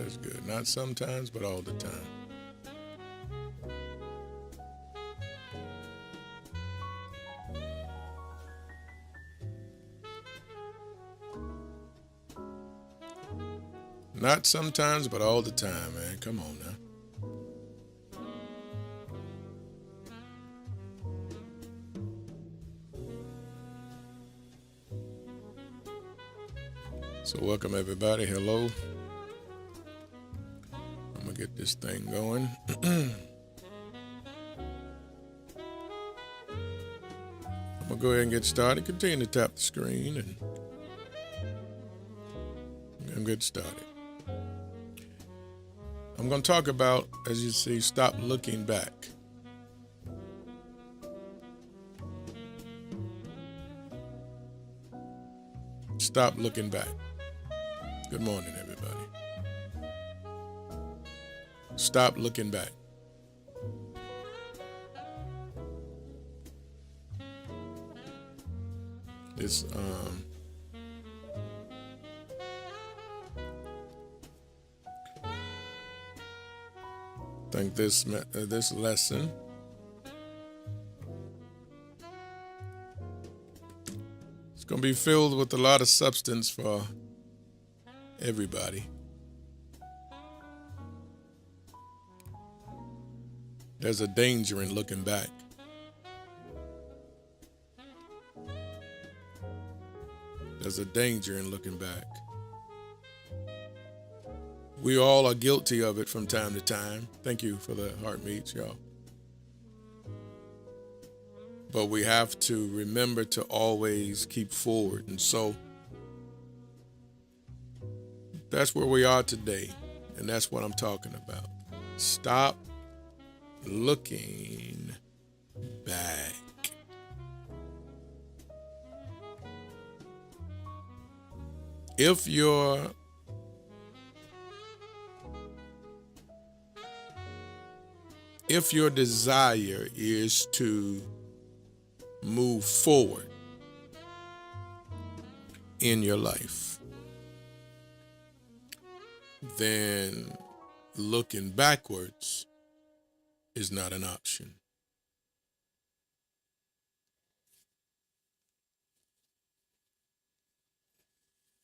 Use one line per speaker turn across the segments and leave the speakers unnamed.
is good. Not sometimes, but all the time. Not sometimes, but all the time, man. Come on now. So, welcome everybody. Hello. I'm gonna get this thing going. I'm gonna go ahead and get started. Continue to tap the screen and get started. I'm gonna talk about, as you see, stop looking back. Stop looking back. Good morning, everybody. Stop looking back. It's I think this lesson is going to be filled with a lot of substance for everybody. There's a danger in looking back. There's a danger in looking back. We all are guilty of it from time to time. Thank you for the heart meets, y'all. But we have to remember to always keep forward. And so that's where we are today. And that's what I'm talking about. Stop looking back. If your desire is to move forward in your life, then looking backwards is not an option.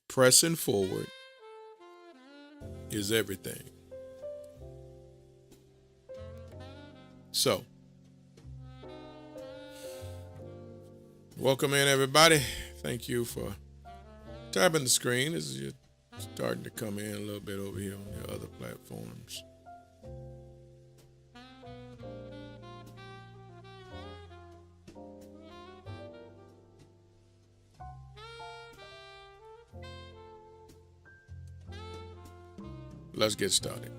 Pressing forward is everything. So, welcome in, everybody. Thank you for tapping the screen as you're starting to come in a little bit over here on your other platforms. Let's get started.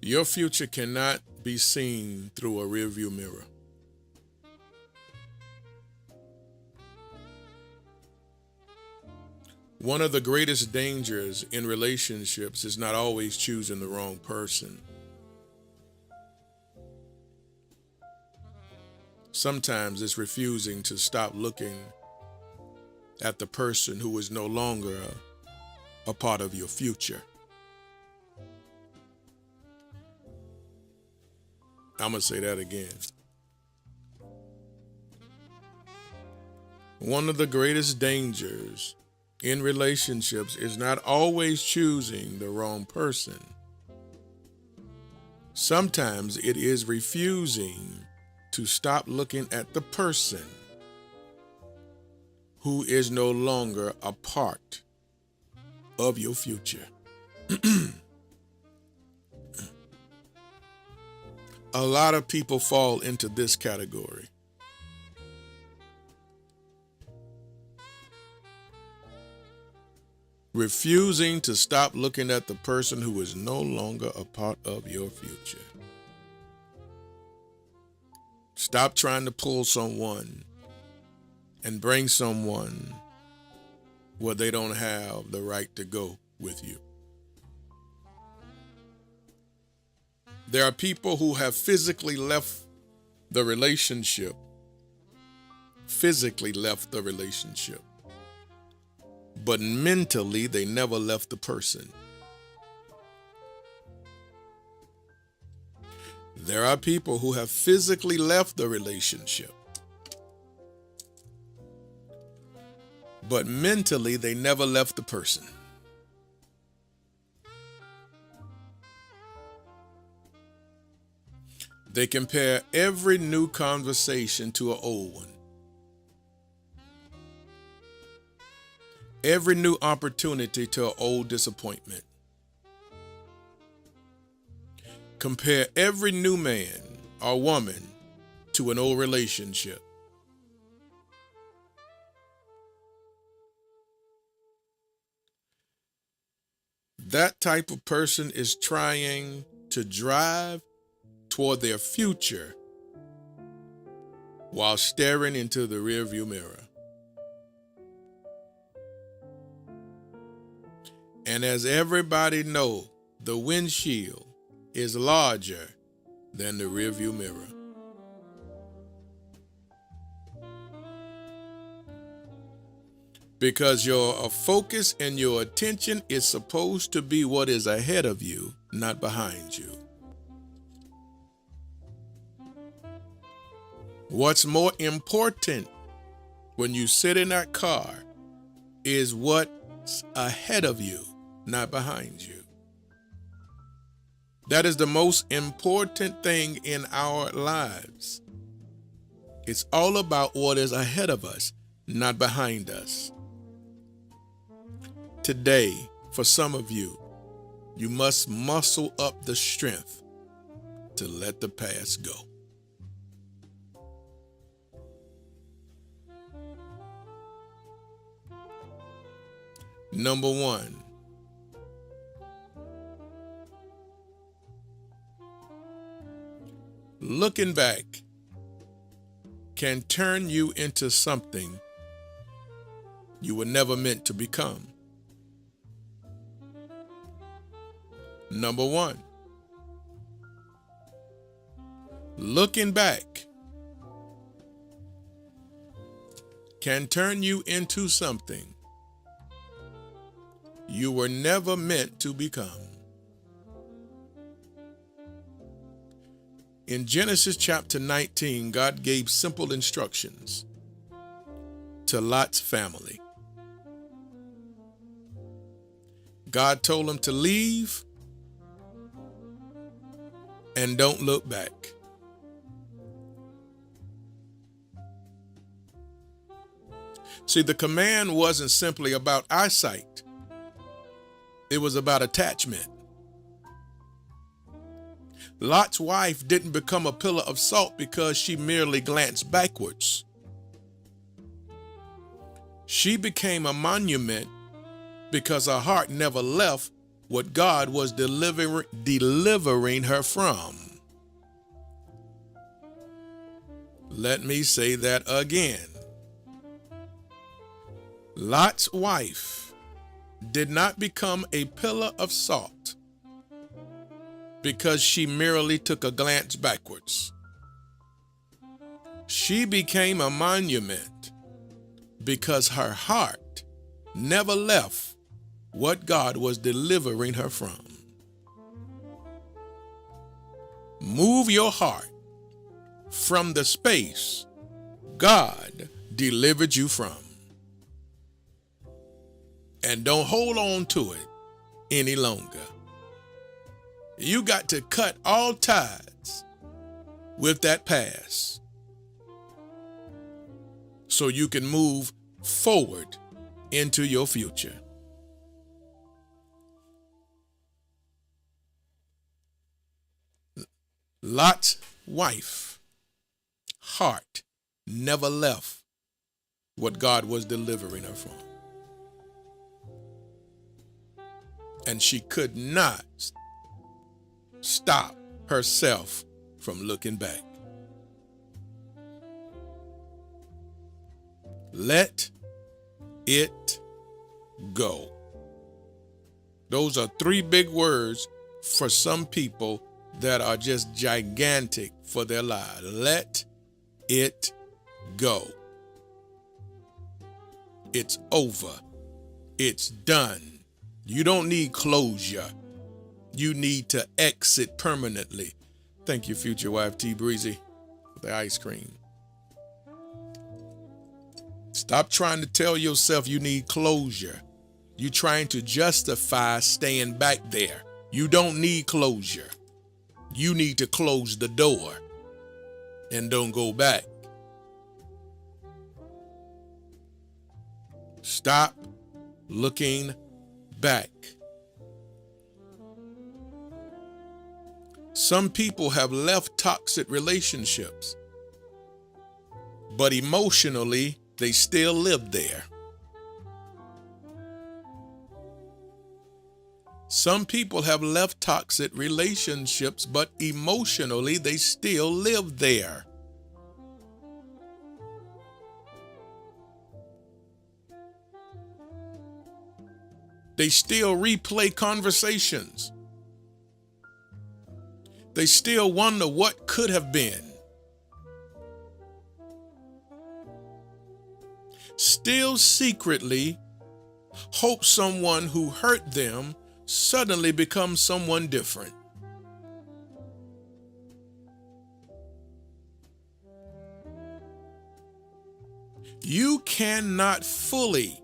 Your future cannot be seen through a rearview mirror. One of the greatest dangers in relationships is not always choosing the wrong person. Sometimes it's refusing to stop looking at the person who is no longer a part of your future. I'm going to say that again. One of the greatest dangers in relationships is not always choosing the wrong person. Sometimes it is refusing to stop looking at the person who is no longer a part of your future. A lot of people fall into this category. Refusing to stop looking at the person who is no longer a part of your future. Stop trying to pull someone and bring someone where they don't have the right to go with you. There are people who have physically left the relationship, but mentally they never left the person. There are people who have physically left the relationship, but mentally they never left the person. They compare every new conversation to an old one. Every new opportunity to an old disappointment. Compare every new man or woman to an old relationship. That type of person is trying to drive toward their future while staring into the rearview mirror. And as everybody knows, the windshield is larger than the rearview mirror. Because your focus and your attention is supposed to be what is ahead of you, not behind you. What's more important when you sit in that car is what's ahead of you, not behind you. That is the most important thing in our lives. It's all about what is ahead of us, not behind us. Today, for some of you, you must muscle up the strength to let the past go. Number one, looking back can turn you into something you were never meant to become. Number one, looking back can turn you into something you were never meant to become. In Genesis chapter 19, God gave simple instructions to Lot's family. God told him to leave and don't look back. See, the command wasn't simply about eyesight. It was about attachment. Lot's wife didn't become a pillar of salt because she merely glanced backwards. She became a monument because her heart never left what God was delivering her from. Let me say that again. Lot's wife did not become a pillar of salt because she merely took a glance backwards. She became a monument because her heart never left what God was delivering her from. Move your heart from the space God delivered you from. And don't hold on to it any longer. You got to cut all ties with that past so you can move forward into your future. Lot's wife, heart, never left what God was delivering her from. And she could not stop herself from looking back. Let it go. Those are three big words for some people that are just gigantic for their lives. Let it go. It's over. It's done. You don't need closure. You need to exit permanently. Thank you, future wife T Breezy, for the ice cream. Stop trying to tell yourself you need closure. You're trying to justify staying back there. You don't need closure. You need to close the door and don't go back. Stop looking back. Some people have left toxic relationships, but emotionally, they still live there. Some people have left toxic relationships, but emotionally, they still live there. They still replay conversations. They still wonder what could have been. Still secretly hope someone who hurt them suddenly becomes someone different. You cannot fully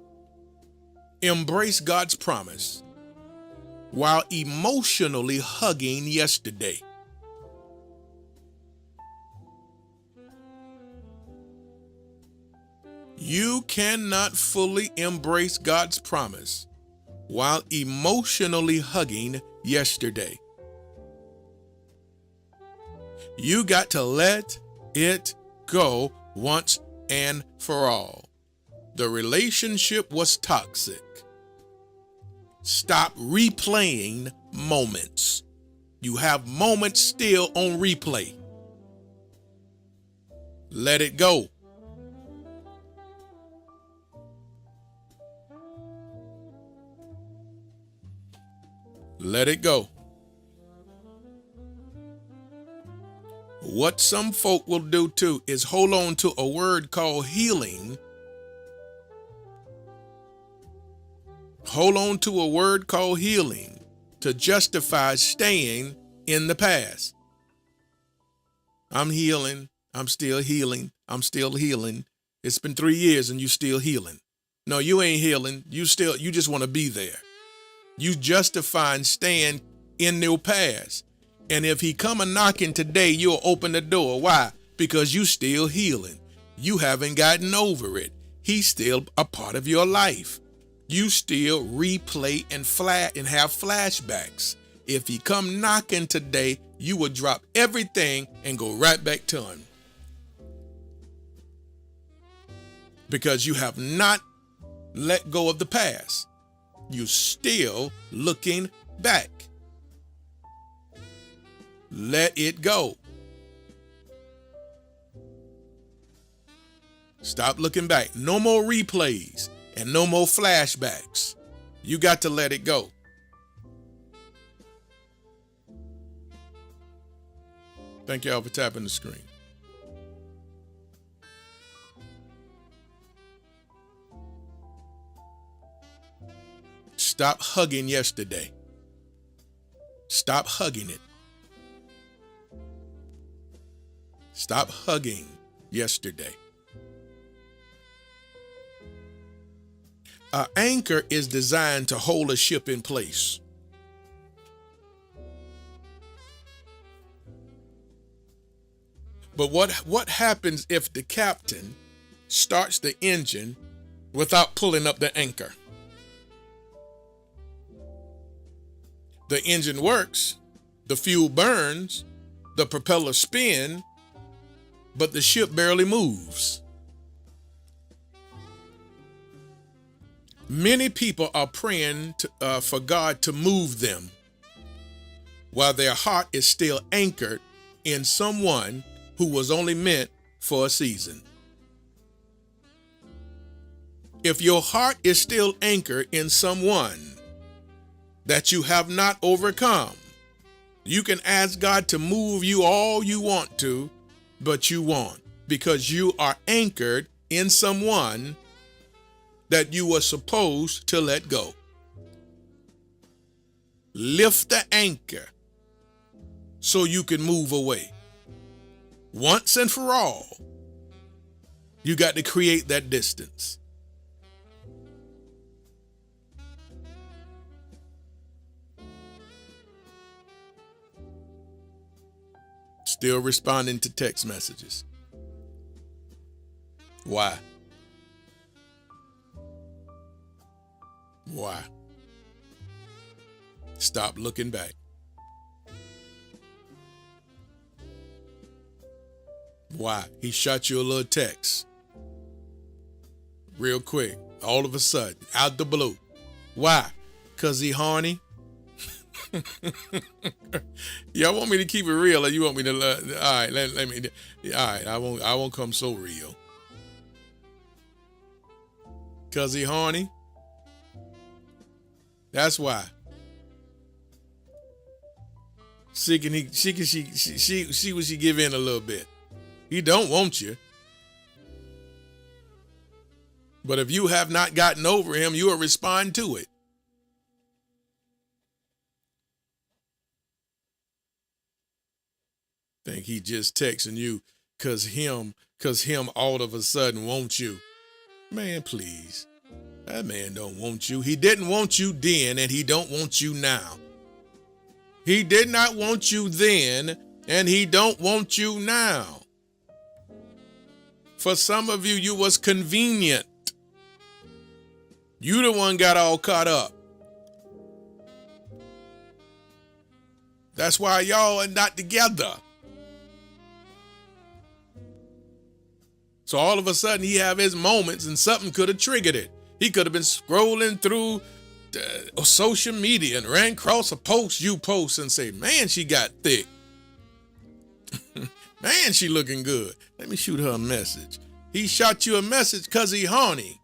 embrace God's promise while emotionally hugging yesterday. You cannot fully embrace God's promise while emotionally hugging yesterday. You got to let it go once and for all. The relationship was toxic. Stop replaying moments. You have moments still on replay. Let it go. Let it go. What some folk will do too is hold on to a word called healing. Hold on to a word called healing to justify staying in the past. I'm healing. I'm still healing. I'm still healing. It's been 3 years and you still healing. No, you ain't healing. You just want to be there. You justifying staying in your past. And if he come a knocking today, you'll open the door. Why? Because you still healing. You haven't gotten over it. He's still a part of your life. You still replay and have flashbacks. If he come knocking today, you will drop everything and go right back to him. Because you have not let go of the past. You're still looking back. Let it go. Stop looking back. No more replays and no more flashbacks. You got to let it go. Thank y'all for tapping the screen. Stop hugging yesterday. Stop hugging it. Stop hugging yesterday. An anchor is designed to hold a ship in place. But what happens if the captain starts the engine without pulling up the anchor? The engine works, the fuel burns, the propeller spins, but the ship barely moves. Many people are praying for God to move them while their heart is still anchored in someone who was only meant for a season. If your heart is still anchored in someone that you have not overcome, You can ask God to move you all you want to, but you won't, because you are anchored in someone that you were supposed to let go. Lift the anchor so you can move away. Once and for all, you got to create that distance. Still responding to text messages. Why? Why? Stop looking back. Why? He shot you a little text. Real quick. All of a sudden. Out the blue. Why? Because he horny? Y'all want me to keep it real, or you want me to? All right, let me. All right, I won't come so real. Cause he horny. That's why. She would she give in a little bit. He don't want you. But if you have not gotten over him, you will respond to it. Think he just texting you cause him all of a sudden wants you. Man, please. That man don't want you. He didn't want you then, and he don't want you now. He did not want you then, and he don't want you now. For some of you, you was convenient. You the one got all caught up. That's why y'all are not together. So all of a sudden he have his moments and something could have triggered it. He could have been scrolling through social media and ran across a post you post and say, man, she got thick. Man, she looking good. Let me shoot her a message. He shot you a message because he horny.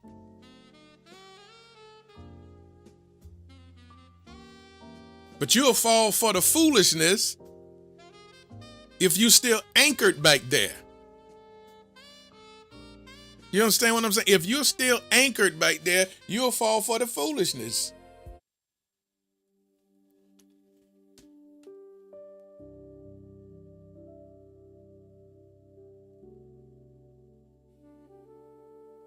But you'll fall for the foolishness if you still anchored back there. You understand what I'm saying? If you're still anchored back there, you'll fall for the foolishness.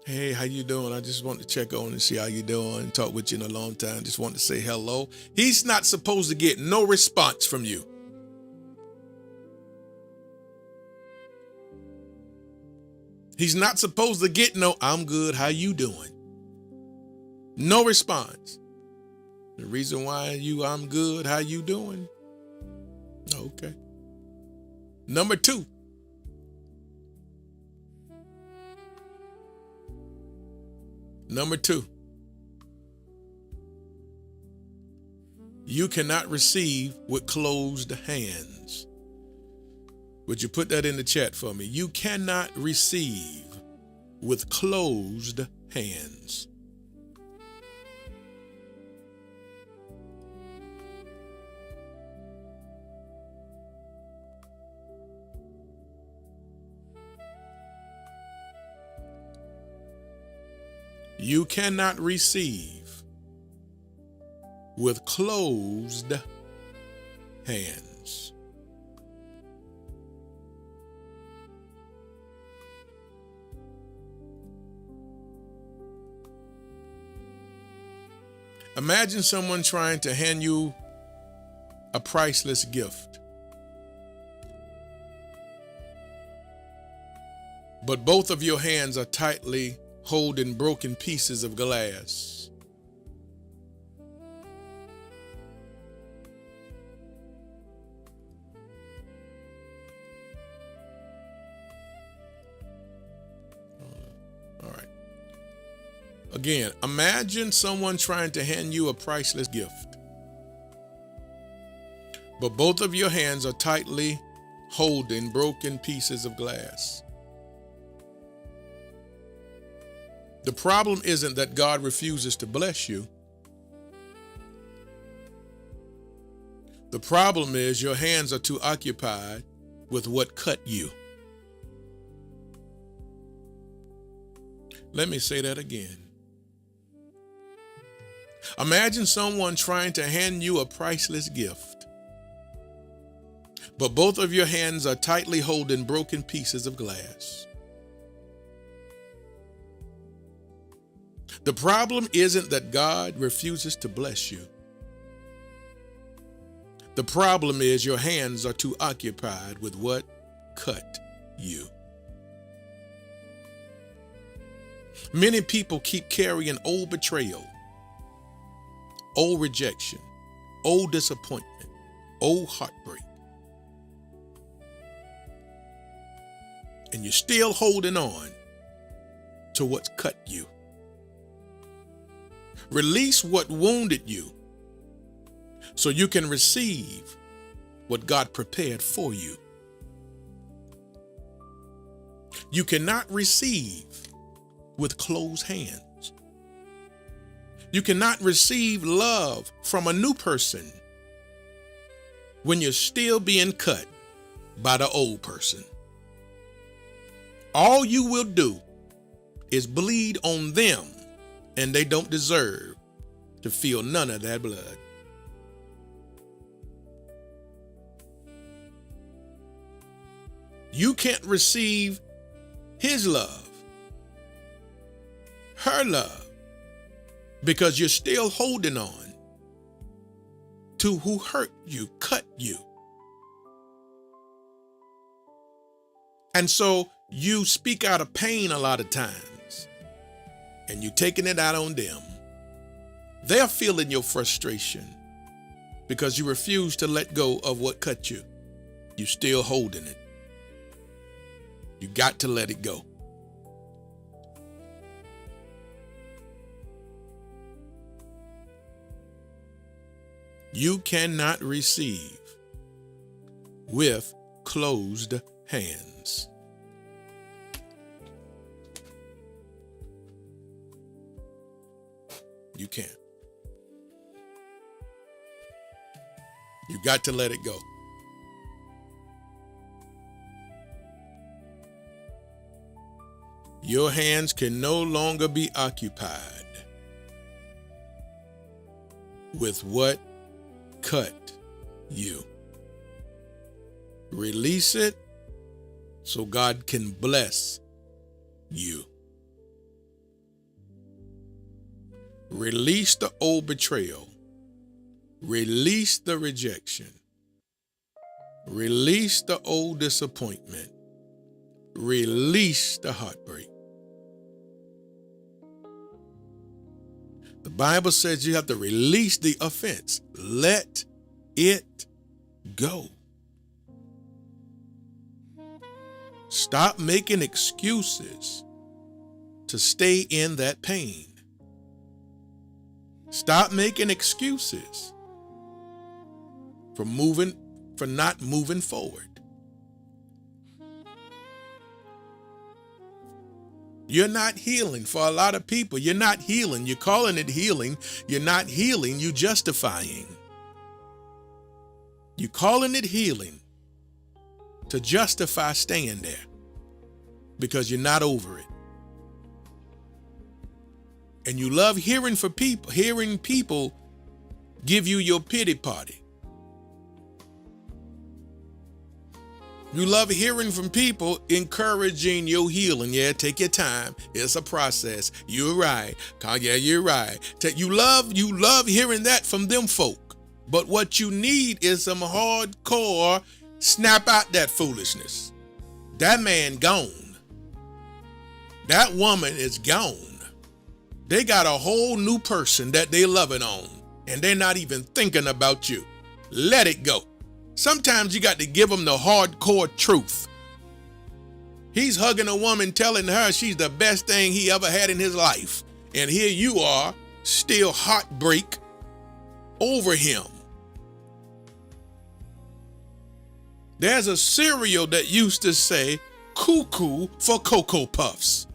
Hey, how you doing? I just want to check on and see how you doing. Talk with you in a long time. Just want to say hello. He's not supposed to get no response from you. He's not supposed to get no, I'm good, how you doing? No response. The reason why I'm good, how you doing? Okay. Number 2. You cannot receive with closed hands. Would you put that in the chat for me? You cannot receive with closed hands. You cannot receive with closed hands. Imagine someone trying to hand you a priceless gift, but both of your hands are tightly holding broken pieces of glass. All right. Again, imagine someone trying to hand you a priceless gift, but both of your hands are tightly holding broken pieces of glass. The problem isn't that God refuses to bless you. The problem is your hands are too occupied with what cut you. Let me say that again. Imagine someone trying to hand you a priceless gift, but both of your hands are tightly holding broken pieces of glass. The problem isn't that God refuses to bless you. The problem is your hands are too occupied with what cut you. Many people keep carrying old betrayal, old rejection, old disappointment, old heartbreak. And you're still holding on to what's cut you. Release what wounded you so you can receive what God prepared for you. You cannot receive with closed hands. You cannot receive love from a new person when you're still being cut by the old person. All you will do is bleed on them, and they don't deserve to feel none of that blood. You can't receive his love, her love, because you're still holding on to who hurt you, cut you. And so you speak out of pain a lot of times, and you're taking it out on them. They're feeling your frustration because you refuse to let go of what cut you. You're still holding it. You got to let it go. You cannot receive with closed hands. You can't. You got to let it go. Your hands can no longer be occupied with what cut you. Release it so God can bless you. Release the old betrayal. Release the rejection. Release the old disappointment. Release the heartbreak. The Bible says you have to release the offense. Let it go. Stop making excuses to stay in that pain. Stop making excuses for not moving forward. You're not healing. For a lot of people, you're not healing. You're calling it healing. You're not healing. You're justifying. You're calling it healing to justify staying there because you're not over it. And you love hearing people give you your pity party. You love hearing from people encouraging your healing. Yeah, take your time. It's a process. You're right. Yeah, you're right. You love hearing that from them folk. But what you need is some hardcore snap out that foolishness. That man gone. That woman is gone. They got a whole new person that they loving on, and they're not even thinking about you. Let it go. Sometimes you got to give them the hardcore truth. He's hugging a woman telling her she's the best thing he ever had in his life. And here you are, still heartbreak over him. There's a cereal that used to say, cuckoo for Cocoa Puffs.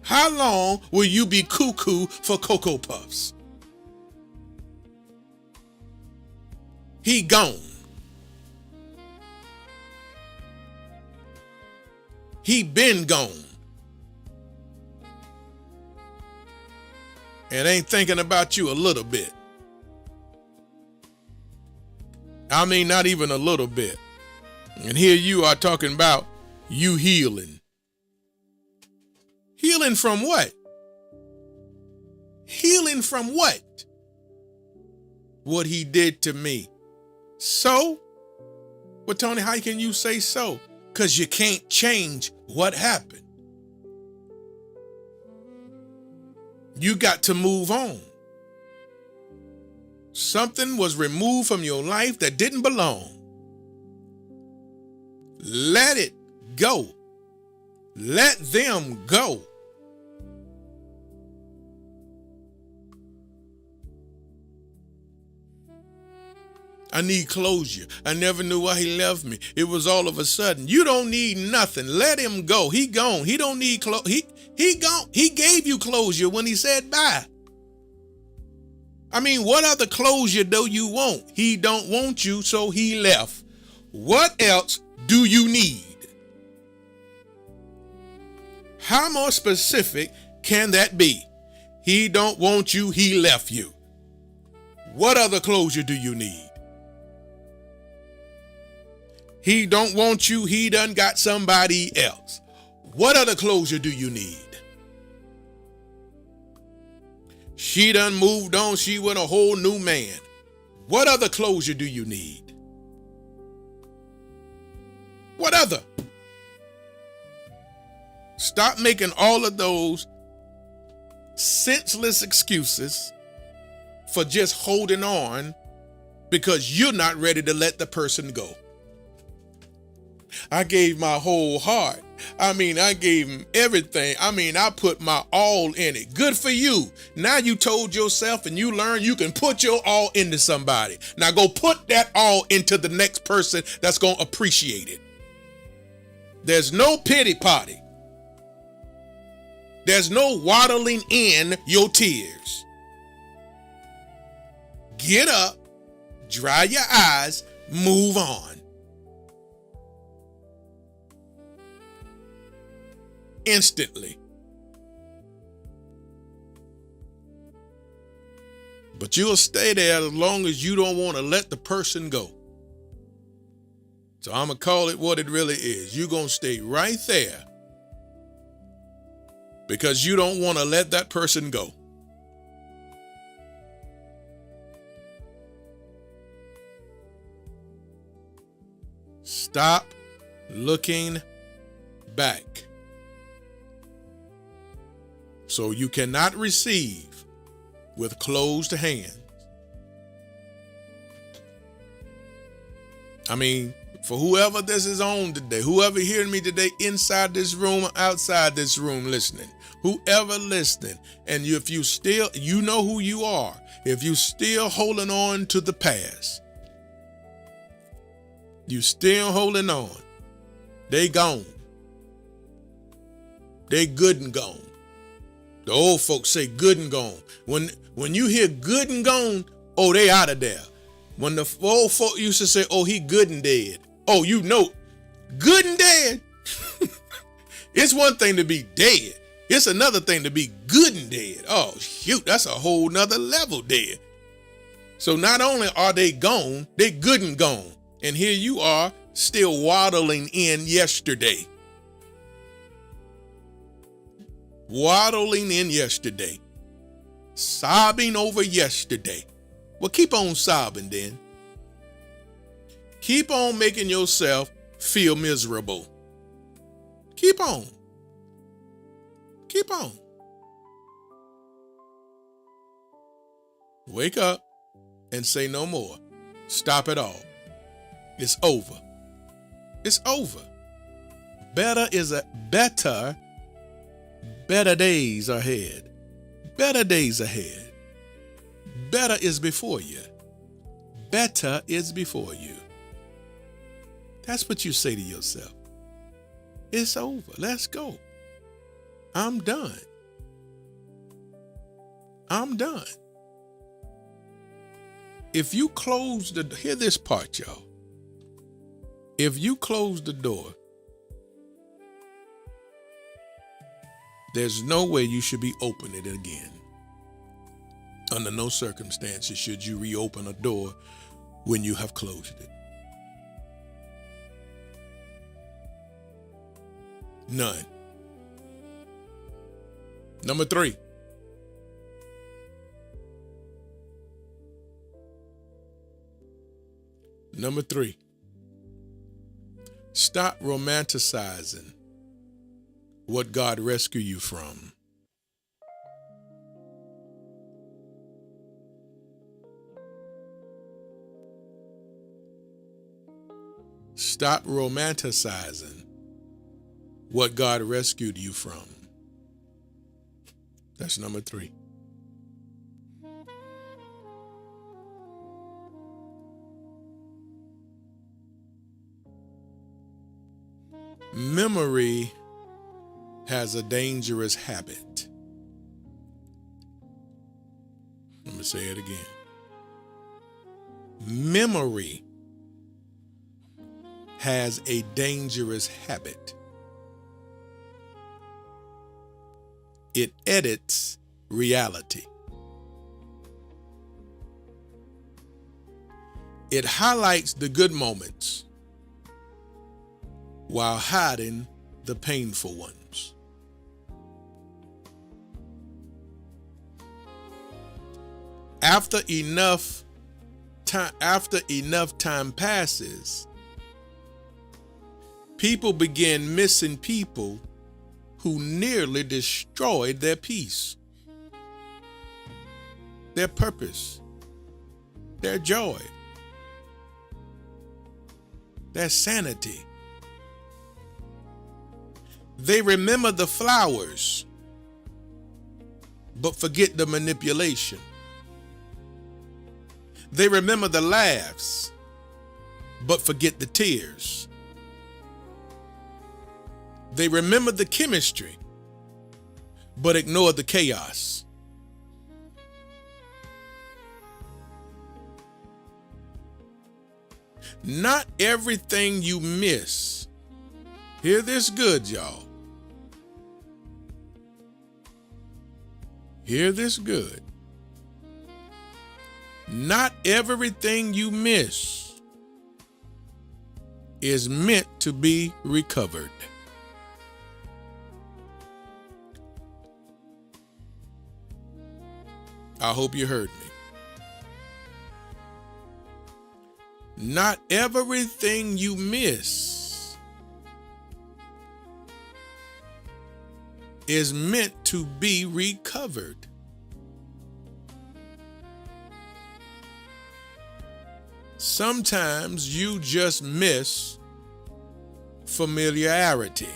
How long will you be cuckoo for Cocoa Puffs? He gone. He been gone. And ain't thinking about you a little bit. I mean, not even a little bit. And here you are talking about you healing. Healing from what? Healing from what? What he did to me. So? Well, Tony, how can you say so? Because you can't change what happened. You got to move on. Something was removed from your life that didn't belong. Let it go. Let them go. I need closure. I never knew why he left me. It was all of a sudden. You don't need nothing. Let him go. He gone. He don't need he gone. He gave you closure when he said bye. I mean, what other closure do you want? He don't want you, so he left. What else do you need? How more specific can that be? He don't want you, he left you. What other closure do you need? He don't want you, he done got somebody else. What other closure do you need? She done moved on, she with a whole new man. What other closure do you need? What other? Stop making all of those senseless excuses for just holding on because you're not ready to let the person go. I gave my whole heart. I gave him everything. I put my all in it. Good for you. Now you told yourself and you learned you can put your all into somebody. Now go put that all into the next person that's going to appreciate it. There's no pity party. There's no waddling in your tears. Get up, dry your eyes, move on. Instantly. But you'll stay there as long as you don't want to let the person go. So I'm going to call it what it really is. You're going to stay right there because you don't want to let that person go. Stop looking back. So you cannot receive with closed hands. For whoever this is on today, whoever hearing me today inside this room or outside this room listening, whoever listening, and if you still, you know who you are, if you still holding on to the past, you still holding on, they gone. They good and gone. The old folks say good and gone. When you hear good and gone, oh, they out of there. When the old folk used to say, oh, he good and dead. Oh, you know, good and dead. It's one thing to be dead. It's another thing to be good and dead. Oh, shoot, that's a whole nother level dead. So not only are they gone, they good and gone. And here you are still waddling in yesterday. Waddling in yesterday. Sobbing over yesterday. Well, keep on sobbing then. Keep on making yourself feel miserable. Keep on. Keep on. Wake up and say no more. Stop it all. It's over. It's over. Better days ahead. Better days ahead. Better is before you. Better is before you. That's what you say to yourself. It's over. Let's go. I'm done. I'm done. If you close hear this part, y'all. If you close the door, there's no way you should be opening it again. Under no circumstances should you reopen a door when you have closed it. None. Number 3. Number 3. Stop romanticizing what God rescued you from. Stop romanticizing what God rescued you from. That's number 3. Memory has a dangerous habit. Let me say it again. Memory has a dangerous habit. It edits reality. It highlights the good moments while hiding the painful ones. After enough time passes, people begin missing people who nearly destroyed their peace, their purpose, their joy, their sanity. They remember the flowers, but forget the manipulation. They remember the laughs, but forget the tears. They remember the chemistry, but ignore the chaos. Not everything you miss, hear this good, y'all. Hear this good. Not everything you miss is meant to be recovered. I hope you heard me. Not everything you miss is meant to be recovered. Sometimes you just miss familiarity.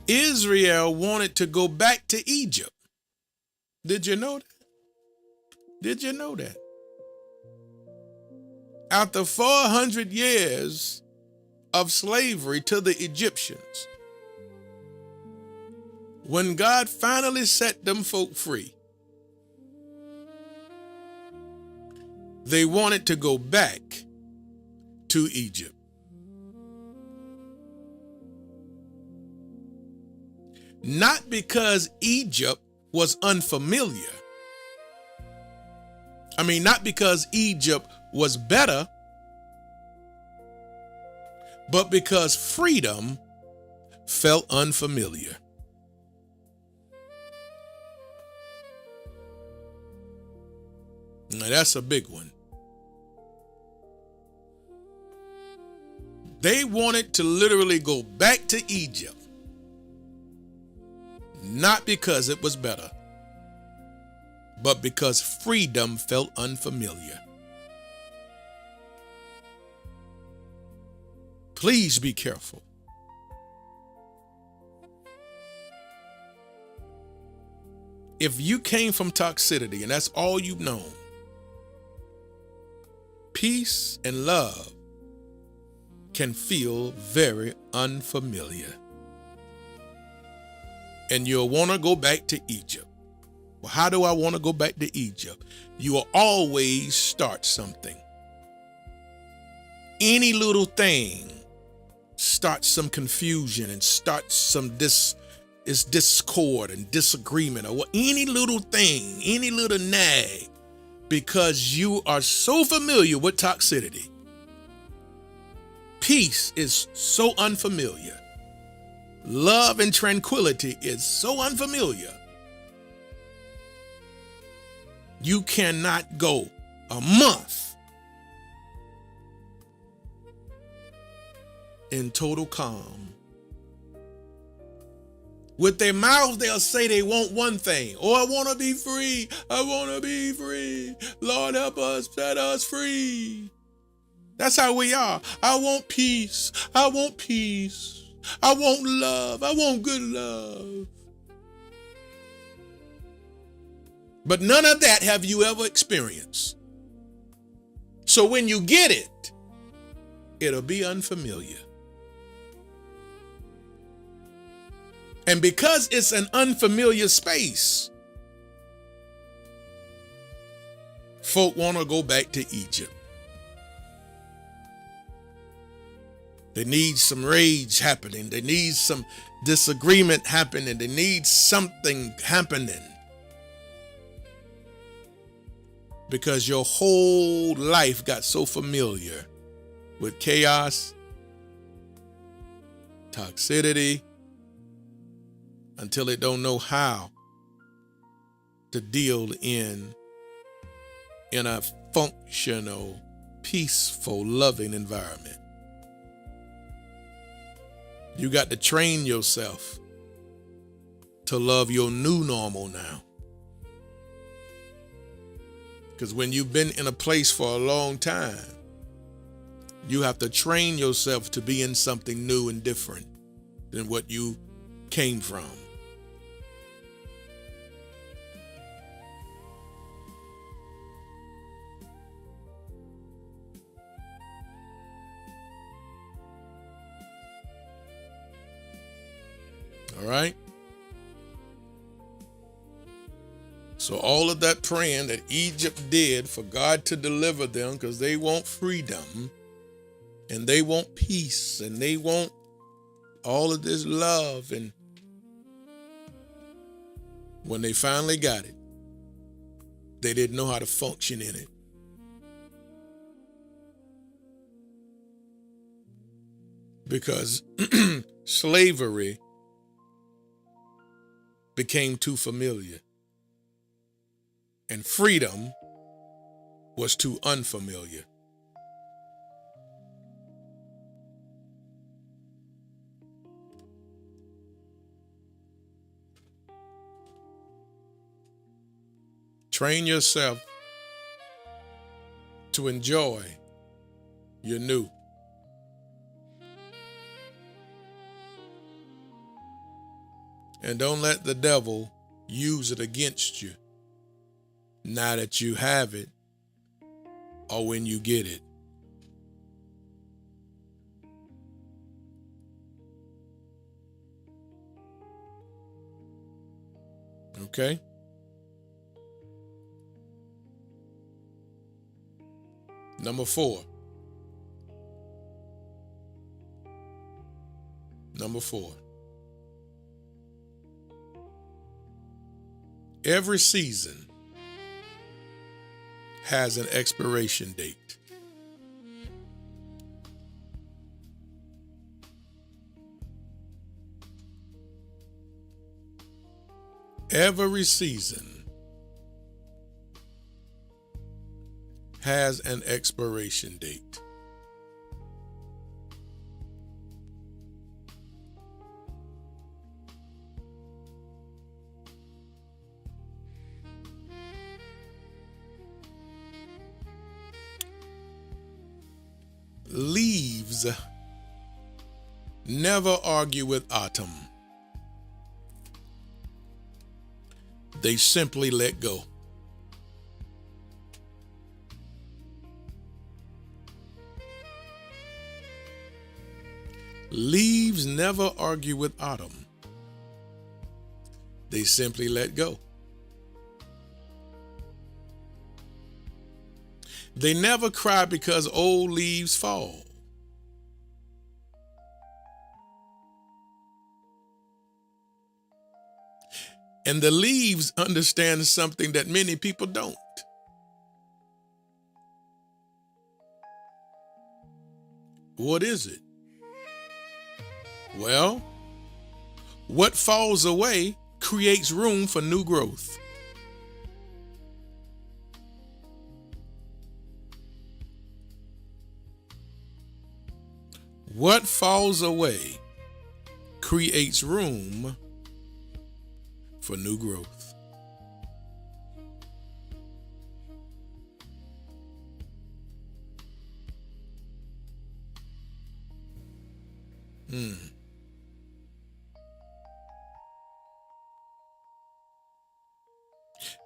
Israel wanted to go back to Egypt. Did you know that? Did you know that? After 400 years of slavery to the Egyptians, when God finally set them folk free, they wanted to go back to Egypt. Not because Egypt was unfamiliar. Not because Egypt was better, but because freedom felt unfamiliar. Now that's a big one. They wanted to literally go back to Egypt. Not because it was better, but because freedom felt unfamiliar. Please be careful. If you came from toxicity and that's all you've known, peace and love can feel very unfamiliar. and you'll want to go back to Egypt. Well, how do I want to go back to Egypt? You will always start something. Any little thing starts some confusion and starts some discord and disagreement, or any little thing, any little nag, because you are so familiar with toxicity. Peace is so unfamiliar. Love and tranquility is so unfamiliar. You cannot go a month in total calm. With their mouths, they'll say they want one thing. Oh, I want to be free. I want to be free. Lord, help us, set us free. That's how we are. I want peace. I want peace. I want love. I want good love. But none of that have you ever experienced. So when you get it, it'll be unfamiliar. And because it's an unfamiliar space, folk want to go back to Egypt. They need some rage happening. They need some disagreement happening. They need something happening. Because your whole life got so familiar with chaos, toxicity, until it don't know how to deal in a functional, peaceful, loving environment. You got to train yourself to love your new normal now. Because when you've been in a place for a long time, you have to train yourself to be in something new and different than what you came from. All right? So all of that praying that Egypt did for God to deliver them, because they want freedom and they want peace and they want all of this love, and when they finally got it, they didn't know how to function in it. Because slavery became too familiar. And freedom was too unfamiliar. Train yourself to enjoy your new. And don't let the devil use it against you now that you have it or when you get it. Okay? Number 4. Every season has an expiration date. Every season has an expiration date. Leaves never argue with autumn. They simply let go. Leaves never argue with autumn. They simply let go. They never cry because old leaves fall. And the leaves understand something that many people don't. What is it? Well, what falls away creates room for new growth. What falls away creates room for new growth.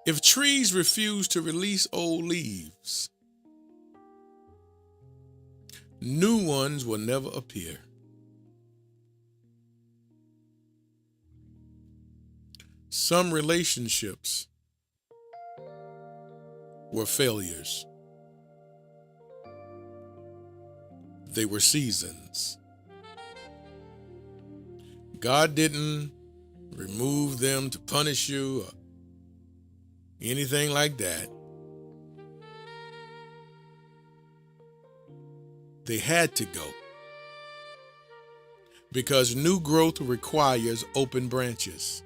If trees refuse to release old leaves, new ones will never appear. Some relationships were failures. They were seasons. God didn't remove them to punish you or anything like that. They had to go because new growth requires open branches.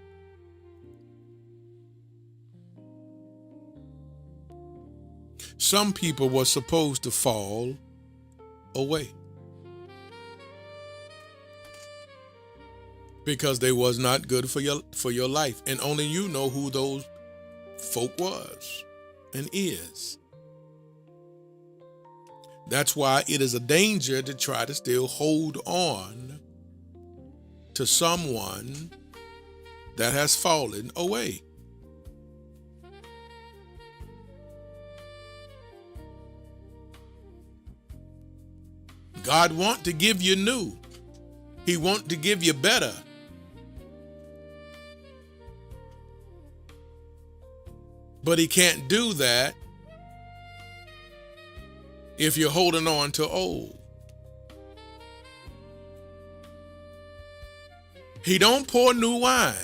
Some people were supposed to fall away because they was not good for your life, and only you know who those folk was and is. That's why it is a danger to try to still hold on to someone that has fallen away. God wants to give you new. He wants to give you better. But he can't do that if you're holding on to old. He don't pour new wine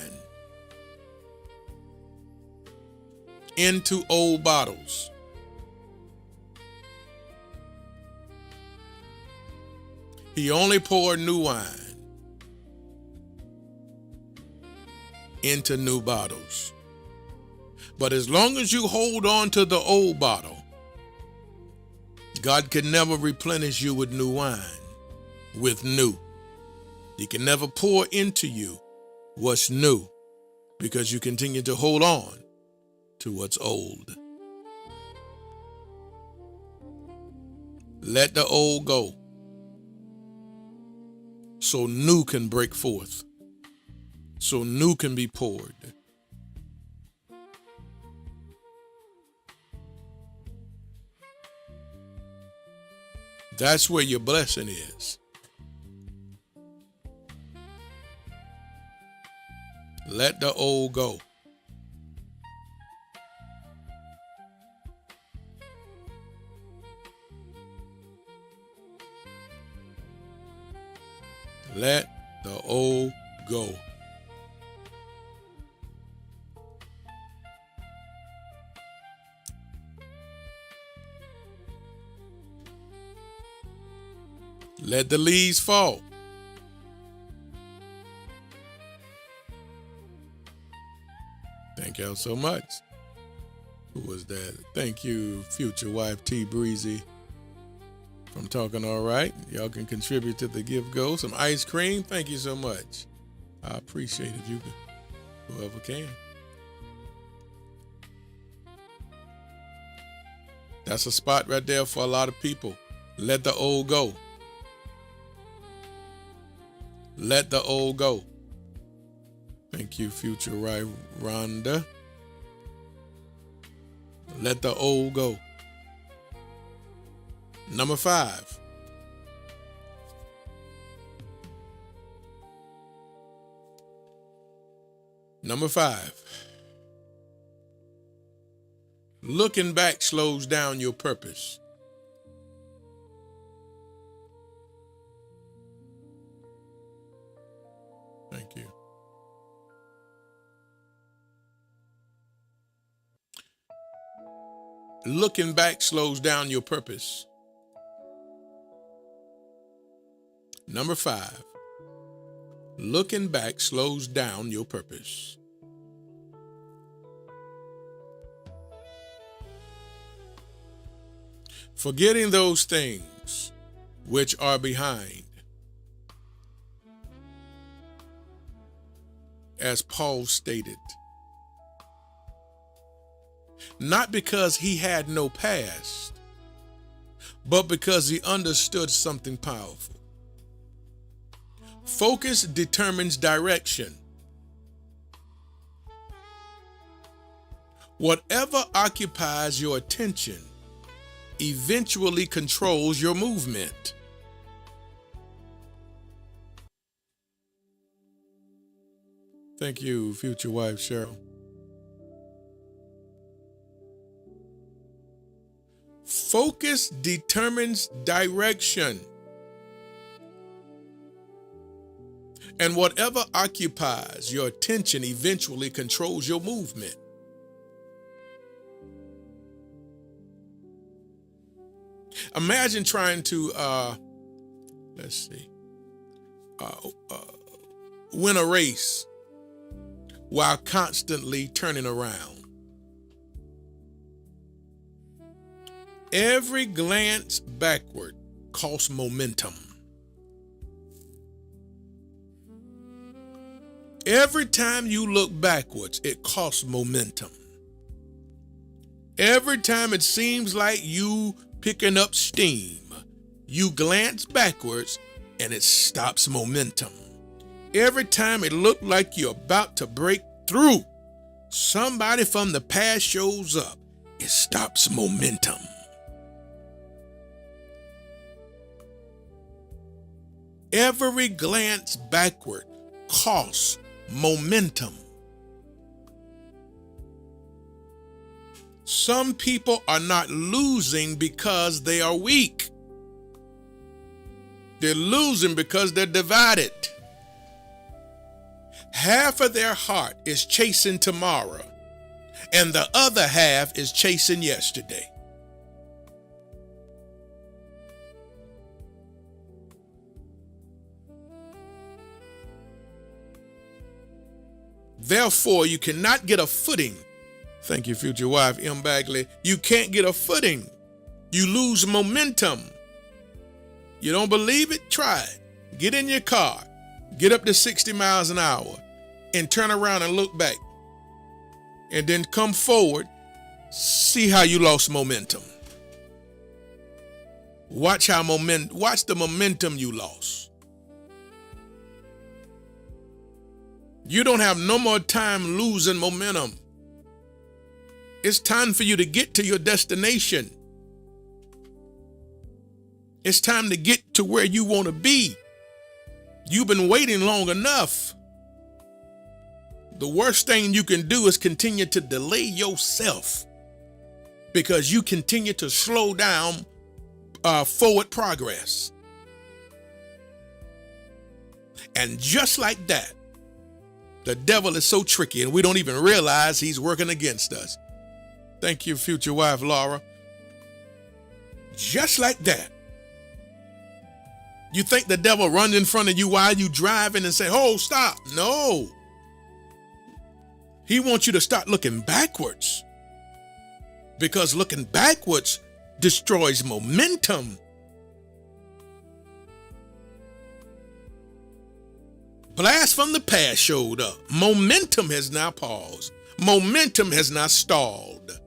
into old bottles. He only poured new wine into new bottles. But as long as you hold on to the old bottle, God can never replenish you with new wine, with new. He can never pour into you what's new because you continue to hold on to what's old. Let the old go so new can break forth, so new can be poured. That's where your blessing is. Let the old go. Let the old go. Let the leaves fall. Thank y'all so much. Who was that? Thank you, future wife T Breezy from Talking All Right. Y'all can contribute to the Give Go. Some ice cream. Thank you so much. I appreciate it. You can, whoever can. That's a spot right there for a lot of people. Let the old go. Let the old go. Thank you, future Rhonda. Let the old go. Number 5. Number 5, looking back slows down your purpose. Thank you. Looking back slows down your purpose. Number 5, looking back slows down your purpose. Forgetting those things which are behind, as Paul stated, not because he had no past, but because he understood something powerful. Focus determines direction. Whatever occupies your attention eventually controls your movement. Thank you, future wife Cheryl. Focus determines direction. And whatever occupies your attention eventually controls your movement. Imagine trying to, win a race while constantly turning around. Every glance backward costs momentum. Every time you look backwards, it costs momentum. Every time it seems like you picking up steam, you glance backwards and it stops momentum. Every time it looked like you're about to break through, somebody from the past shows up. It stops momentum. Every glance backward costs momentum. Some people are not losing because they are weak. They're losing because they're divided. Half of their heart is chasing tomorrow, and the other half is chasing yesterday. Therefore, you cannot get a footing. Thank you, future wife, M. Bagley. You can't get a footing. You lose momentum. You don't believe it? Try it. Get in your car, get up to 60 miles an hour, and turn around and look back. And then come forward, see how you lost momentum. Watch the momentum you lost. You don't have no more time losing momentum. It's time for you to get to your destination. It's time to get to where you want to be. You've been waiting long enough. The worst thing you can do is continue to delay yourself, because you continue to slow down forward progress. And just like that, the devil is so tricky and we don't even realize he's working against us. Thank you, future wife Laura. Just like that. You think the devil runs in front of you while you driving and say, "Oh, stop." No. He wants you to start looking backwards, because looking backwards destroys momentum. Blast from the past showed up. Momentum has now paused. Momentum has now stalled.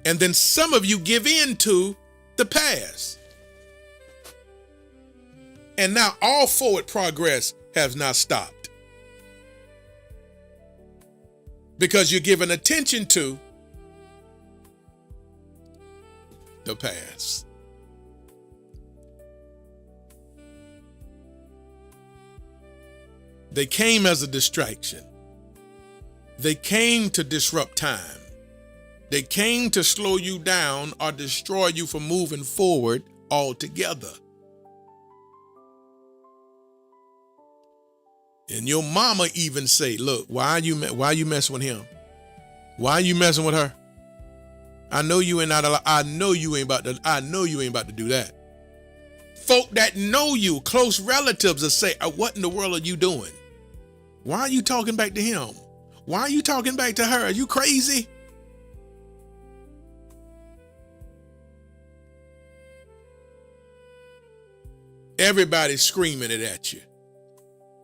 And then some of you give in to the past. And now all forward progress has now stopped, because you're giving attention to the past. They came as a distraction. They came to disrupt time. They came to slow you down or destroy you from moving forward altogether. And your mama even say, look, why you messing with him? Why are you messing with her? I know you ain't about to do that. Folk that know you, close relatives, will say, what in the world are you doing? Why are you talking back to him? Why are you talking back to her? Are you crazy? Everybody's screaming it at you.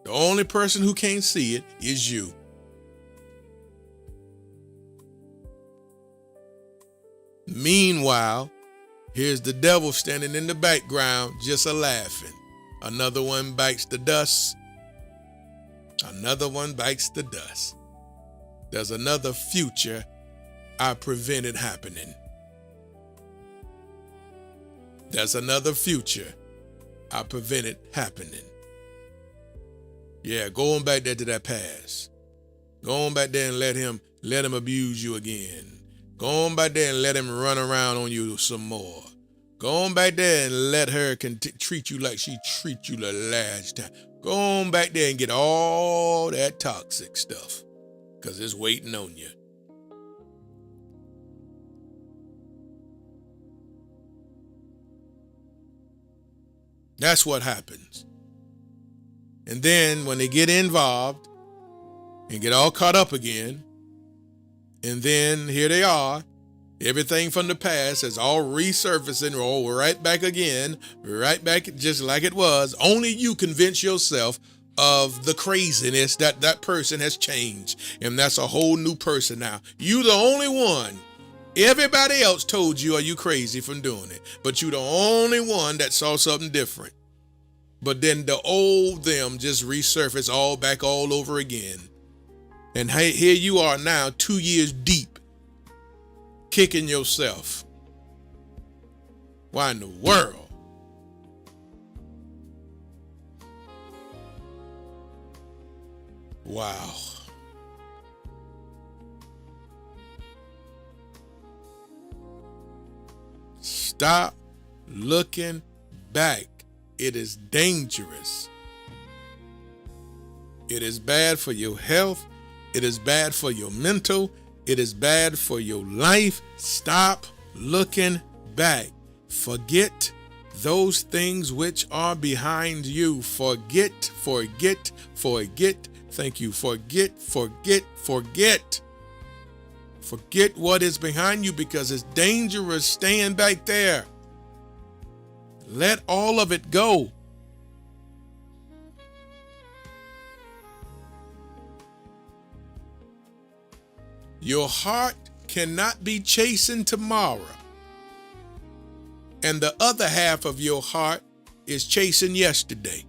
The only person who can't see it is you. Meanwhile, here's the devil standing in the background just a-laughing. Another one bites the dust. Another one bites the dust. There's another future I prevented happening. There's another future I prevented happening. Yeah, go on back there to that past. Go on back there and let him abuse you again. Go on back there and let him run around on you some more. Go on back there and let her treat you like she treated you the last time. Go on back there and get all that toxic stuff, because it's waiting on you. That's what happens. And then when they get involved and get all caught up again, and then here they are, everything from the past is all resurfacing, all right back again, right back just like it was. Only you convince yourself of the craziness that person has changed, and that's a whole new person now. You the only one. Everybody else told you, are you crazy from doing it? But you the only one that saw something different. But then the old them just resurface all back all over again. And here you are now, 2 years deep, kicking yourself. Why in the world? Wow. Stop looking back. It is dangerous. It is bad for your health. It is bad for your mental. It is bad for your life. Stop looking back. Forget those things which are behind you. Forget. Thank you. Forget. Forget what is behind you, because it's dangerous staying back there. Let all of it go. Your heart cannot be chasing tomorrow, and the other half of your heart is chasing yesterday.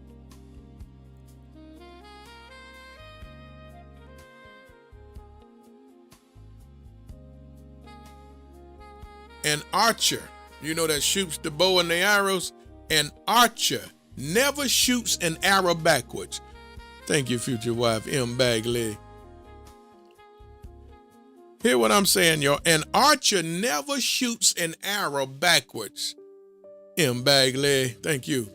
An archer, you know, that shoots the bow and the arrows, an archer never shoots an arrow backwards. Thank you, future wife, M. Bagley. Hear what I'm saying, y'all. An archer never shoots an arrow backwards. M. Bagley. Thank you,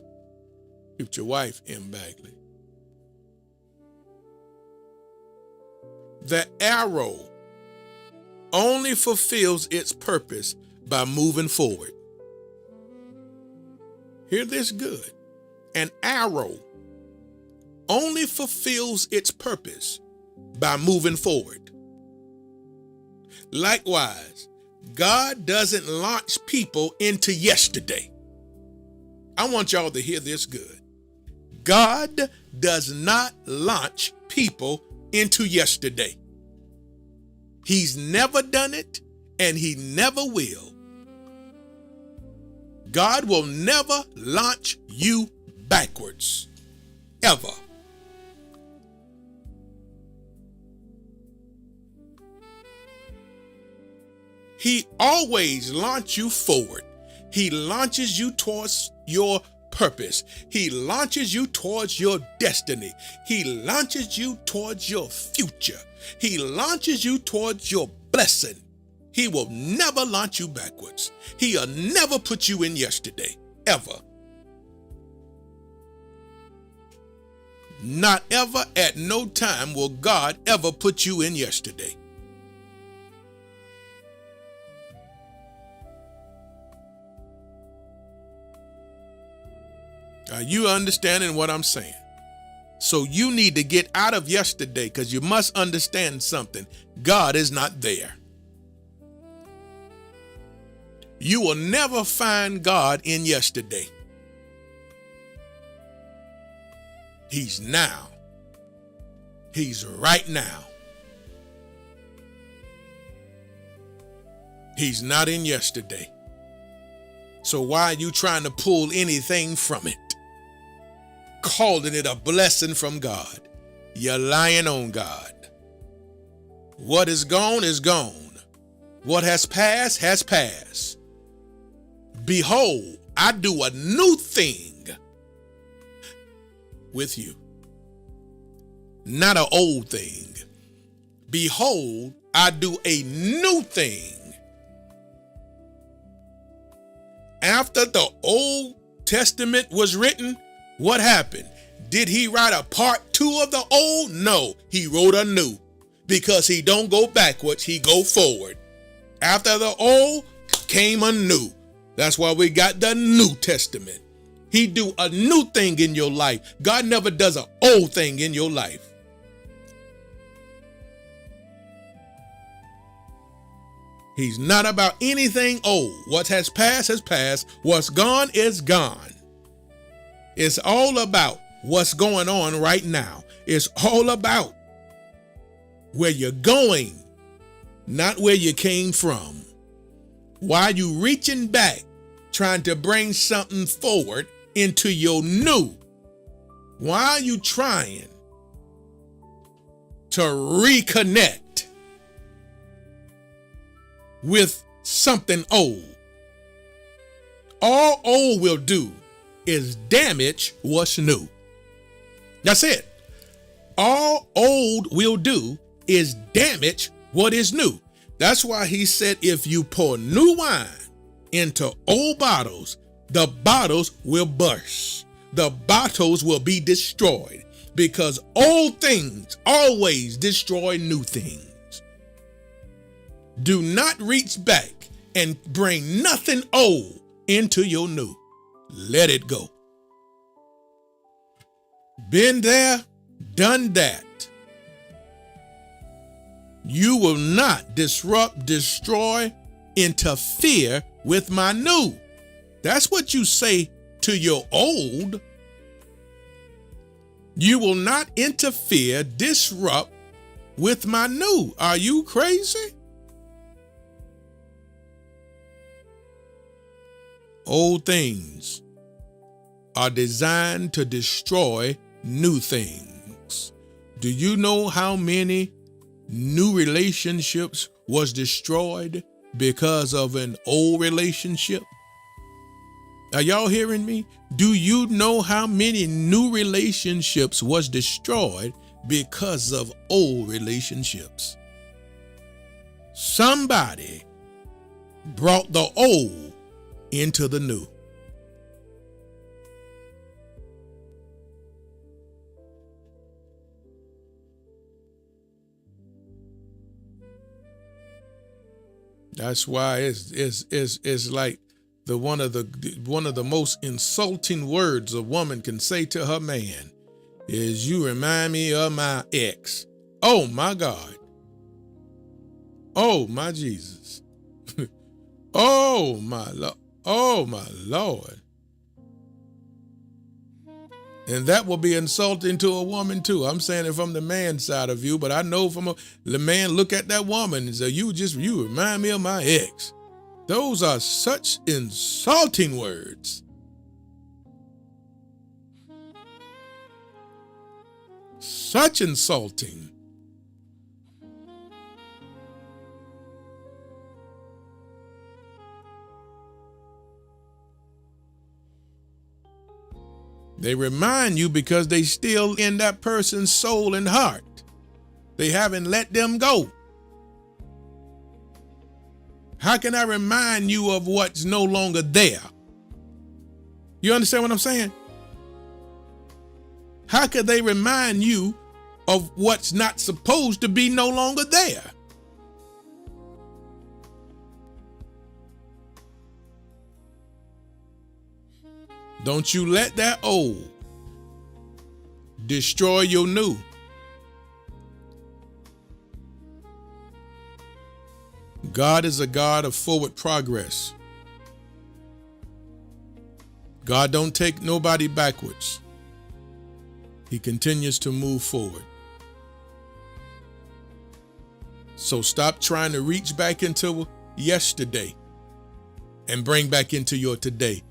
future wife, M. Bagley. The arrow only fulfills its purpose by moving forward. Hear this good. An arrow only fulfills its purpose by moving forward. Likewise, God doesn't launch people into yesterday. I want y'all to hear this good. God does not launch people into yesterday. He's never done it, and he never will. God will never launch you backwards, ever. He always launches you forward. He launches you towards your purpose. He launches you towards your destiny. He launches you towards your future. He launches you towards your blessing. He will never launch you backwards. He'll never put you in yesterday, ever. Not ever, at no time will God ever put you in yesterday. Are you understanding what I'm saying? So you need to get out of yesterday, because you must understand something. God is not there. You will never find God in yesterday. He's now. He's right now. He's not in yesterday. So why are you trying to pull anything from it? Calling it a blessing from God. You're lying on God. What is gone is gone. What has passed has passed. Behold, I do a new thing with you. Not an old thing. Behold, I do a new thing. After the Old Testament was written, what happened? Did he write a part 2 of the old? No, he wrote a new, because he don't go backwards, he go forward. After the old came a new. That's why we got the New Testament. He do a new thing in your life. God never does an old thing in your life. He's not about anything old. What has passed has passed. What's gone is gone. It's all about what's going on right now. It's all about where you're going, not where you came from. Why are you reaching back, trying to bring something forward into your new? Why are you trying to reconnect with something old? All old will do is damage what's new. That's it. All old will do is damage what is new. That's why he said, if you pour new wine into old bottles, the bottles will burst. The bottles will be destroyed, because old things always destroy new things. Do not reach back and bring nothing old into your new. Let it go. Been there, done that. You will not disrupt, destroy, interfere with my new. That's what you say to your old. You will not interfere, disrupt with my new. Are you crazy? Old things are designed to destroy new things. Do you know how many new relationships was destroyed because of an old relationship? Are y'all hearing me? Do you know how many new relationships was destroyed because of old relationships? Somebody brought the old into the new. That's why it's like one of the most insulting words a woman can say to her man is, "You remind me of my ex." Oh my God. Oh my Jesus. Oh my Lord. Oh my Lord. And that will be insulting to a woman too. I'm saying it from the man's side of view, but I know from the man look at that woman and say, you remind me of my ex. Those are such insulting words. Such insulting. They remind you because they still in that person's soul and heart. They haven't let them go. How can I remind you of what's no longer there? You understand what I'm saying? How could they remind you of what's not supposed to be no longer there? Don't you let that old destroy your new. God is a God of forward progress. God don't take nobody backwards. He continues to move forward. So stop trying to reach back into yesterday and bring back into your today.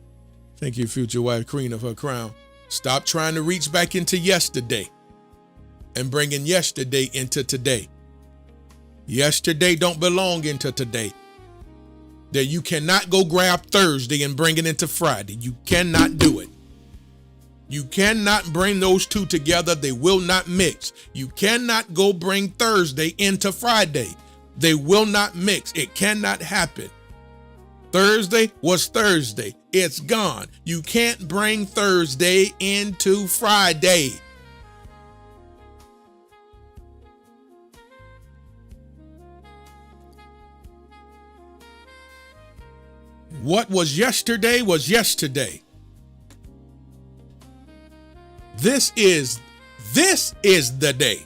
Thank you, future wife, queen of her crown. Stop trying to reach back into yesterday and bringing yesterday into today. Yesterday don't belong into today. That you cannot go grab Thursday and bring it into Friday. You cannot do it. You cannot bring those two together. They will not mix. You cannot go bring Thursday into Friday. They will not mix. It cannot happen. Thursday was Thursday. It's gone. You can't bring Thursday into Friday. What was yesterday was yesterday. This is the day.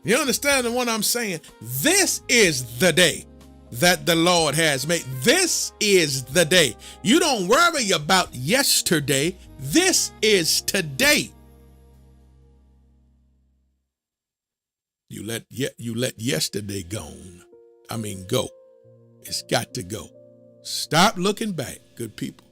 You understand what I'm saying? This is the day that the Lord has made. This is the day. You don't worry about yesterday. This is today. You let yesterday go. Go. It's got to go. Stop looking back, good people.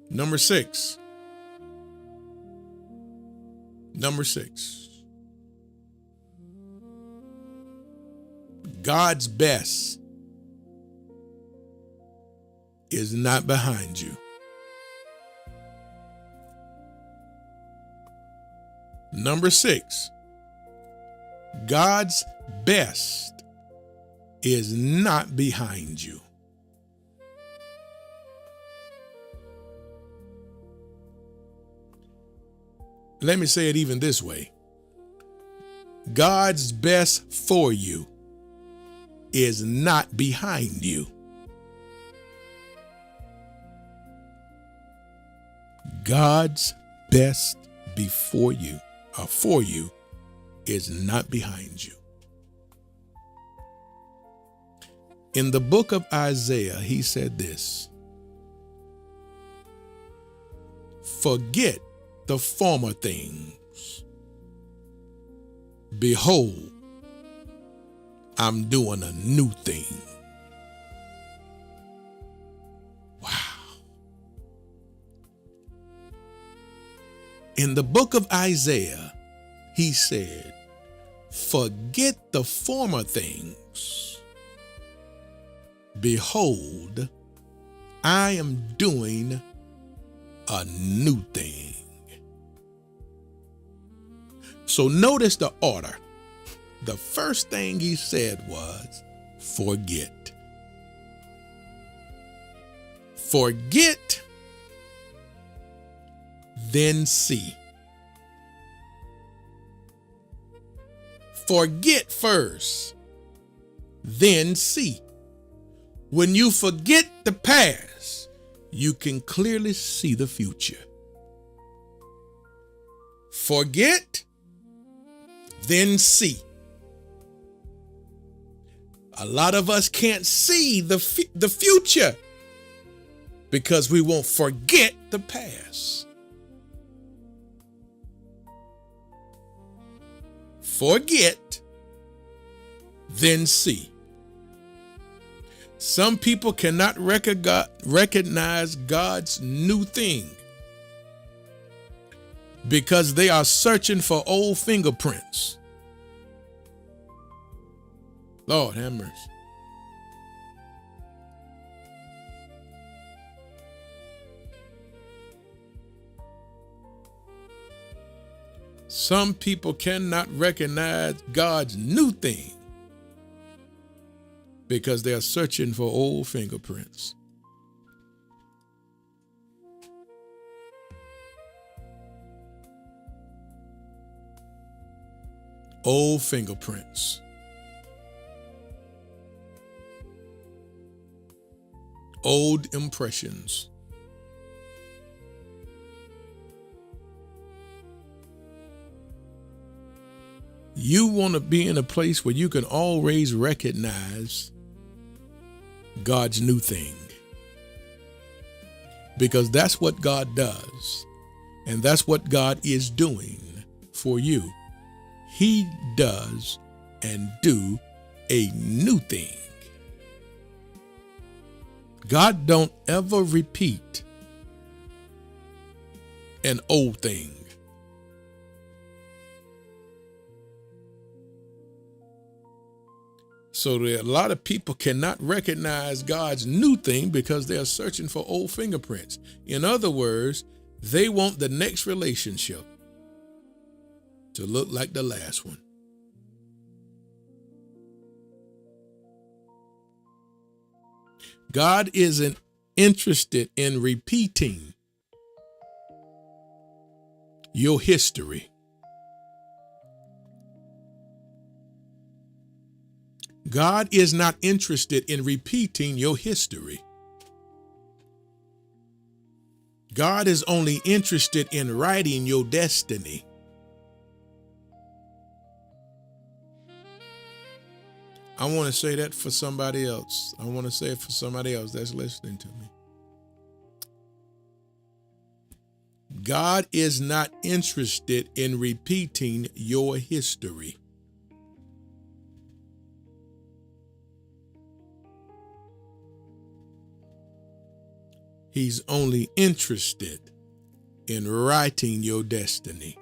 Number six. God's best is not behind you. Number six, God's best is not behind you. Let me say it even this way. God's best for you is not behind you. God's best before you or for you is not behind you. In the book of Isaiah, he said this: forget the former things. Behold, I'm doing a new thing. Wow. In the book of Isaiah, he said, forget the former things. Behold, I am doing a new thing. So notice the order. The first thing he said was forget. Forget, then see. Forget first, then see. When you forget the past, you can clearly see the future. Forget, then see. A lot of us can't see the future because we won't forget the past. Forget, then see. Some people cannot recognize God's new thing because they are searching for old fingerprints. Lord have mercy. Some people cannot recognize God's new thing because they're searching for old fingerprints. Old fingerprints. Old impressions. You want to be in a place where you can always recognize God's new thing, because that's what God does, and that's what God is doing for you. He does and do a new thing. God don't ever repeat an old thing. So a lot of people cannot recognize God's new thing because they're searching for old fingerprints. In other words, they want the next relationship to look like the last one. God isn't interested in repeating your history. God is not interested in repeating your history. God is only interested in writing your destiny. I want to say that for somebody else. I want to say it for somebody else that's listening to me. God is not interested in repeating your history. He's only interested in writing your destiny.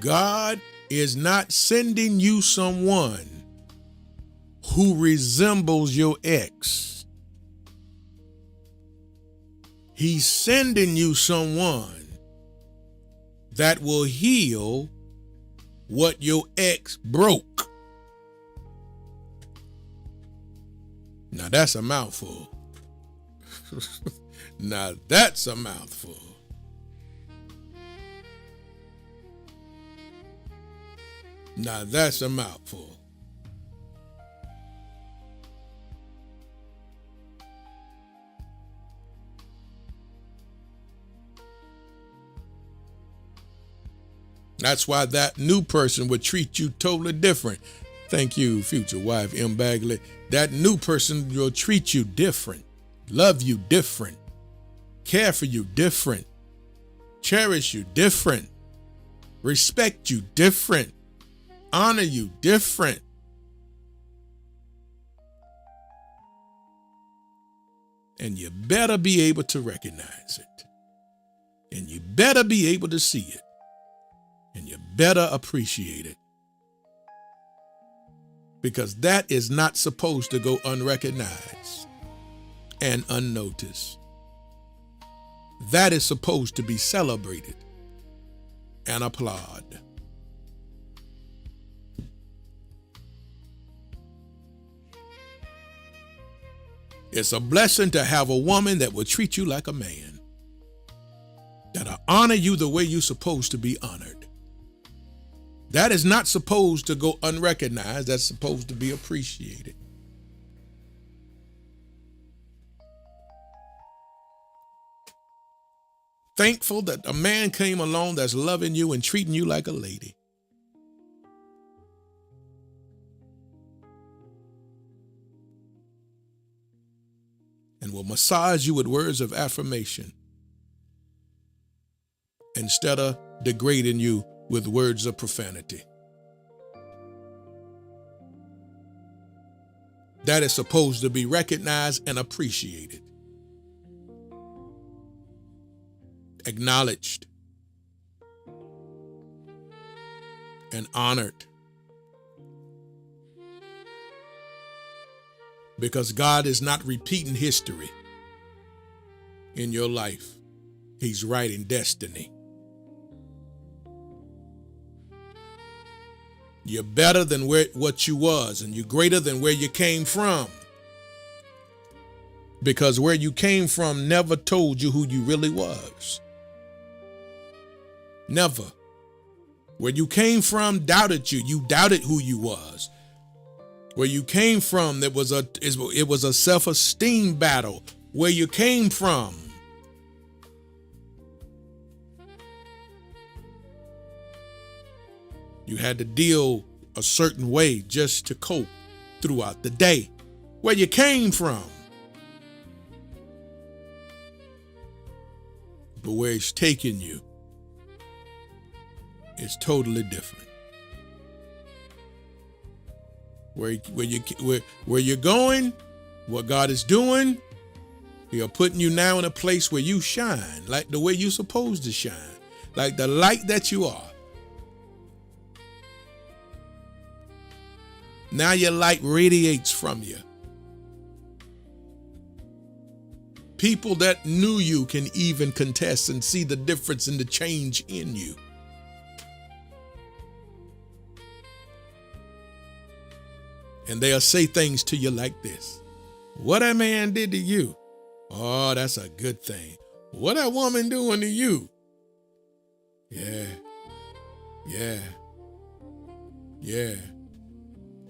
God is not sending you someone who resembles your ex. He's sending you someone that will heal what your ex broke. Now that's a mouthful. Now that's a mouthful. Now that's a mouthful. That's why that new person would treat you totally different. Thank you, future wife, M. Bagley. That new person will treat you different, love you different, care for you different, cherish you different, respect you different, honor you different. And you better be able to recognize it. And you better be able to see it. And you better appreciate it. Because that is not supposed to go unrecognized and unnoticed. That is supposed to be celebrated and applauded. It's a blessing to have a woman that will treat you like a man, that'll honor you the way you're supposed to be honored. That is not supposed to go unrecognized. That's supposed to be appreciated. Thankful that a man came along that's loving you and treating you like a lady. And will massage you with words of affirmation instead of degrading you with words of profanity. That is supposed to be recognized and appreciated, acknowledged, and honored because God is not repeating history in your life. He's writing destiny. You're better than what you was, and you're greater than where you came from. Because where you came from never told you who you really was. Never. Where you came from doubted you. You doubted who you was. Where you came from, it was a self-esteem battle. Where you came from. You had to deal a certain way just to cope throughout the day. Where you came from. But where it's taking you is totally different. Where you're going, what God is doing, He's putting you now in a place where you shine like the way you're supposed to shine, like the light that you are. Now your light radiates from you. People that knew you can even contest and see the difference in the change in you. And they'll say things to you like this. What that man did to you? Oh, that's a good thing. What that woman doing to you? Yeah.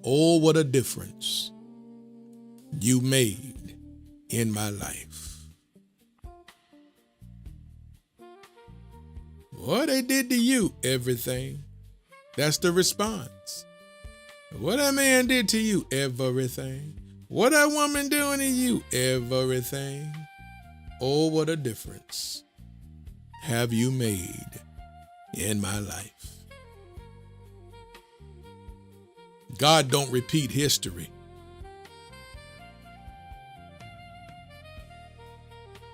Oh, what a difference you made in my life. What they did to you? Everything. That's the response. What that man did to you? Everything. What that woman doing to you? Everything. Oh, what a difference have you made in my life. God don't repeat history.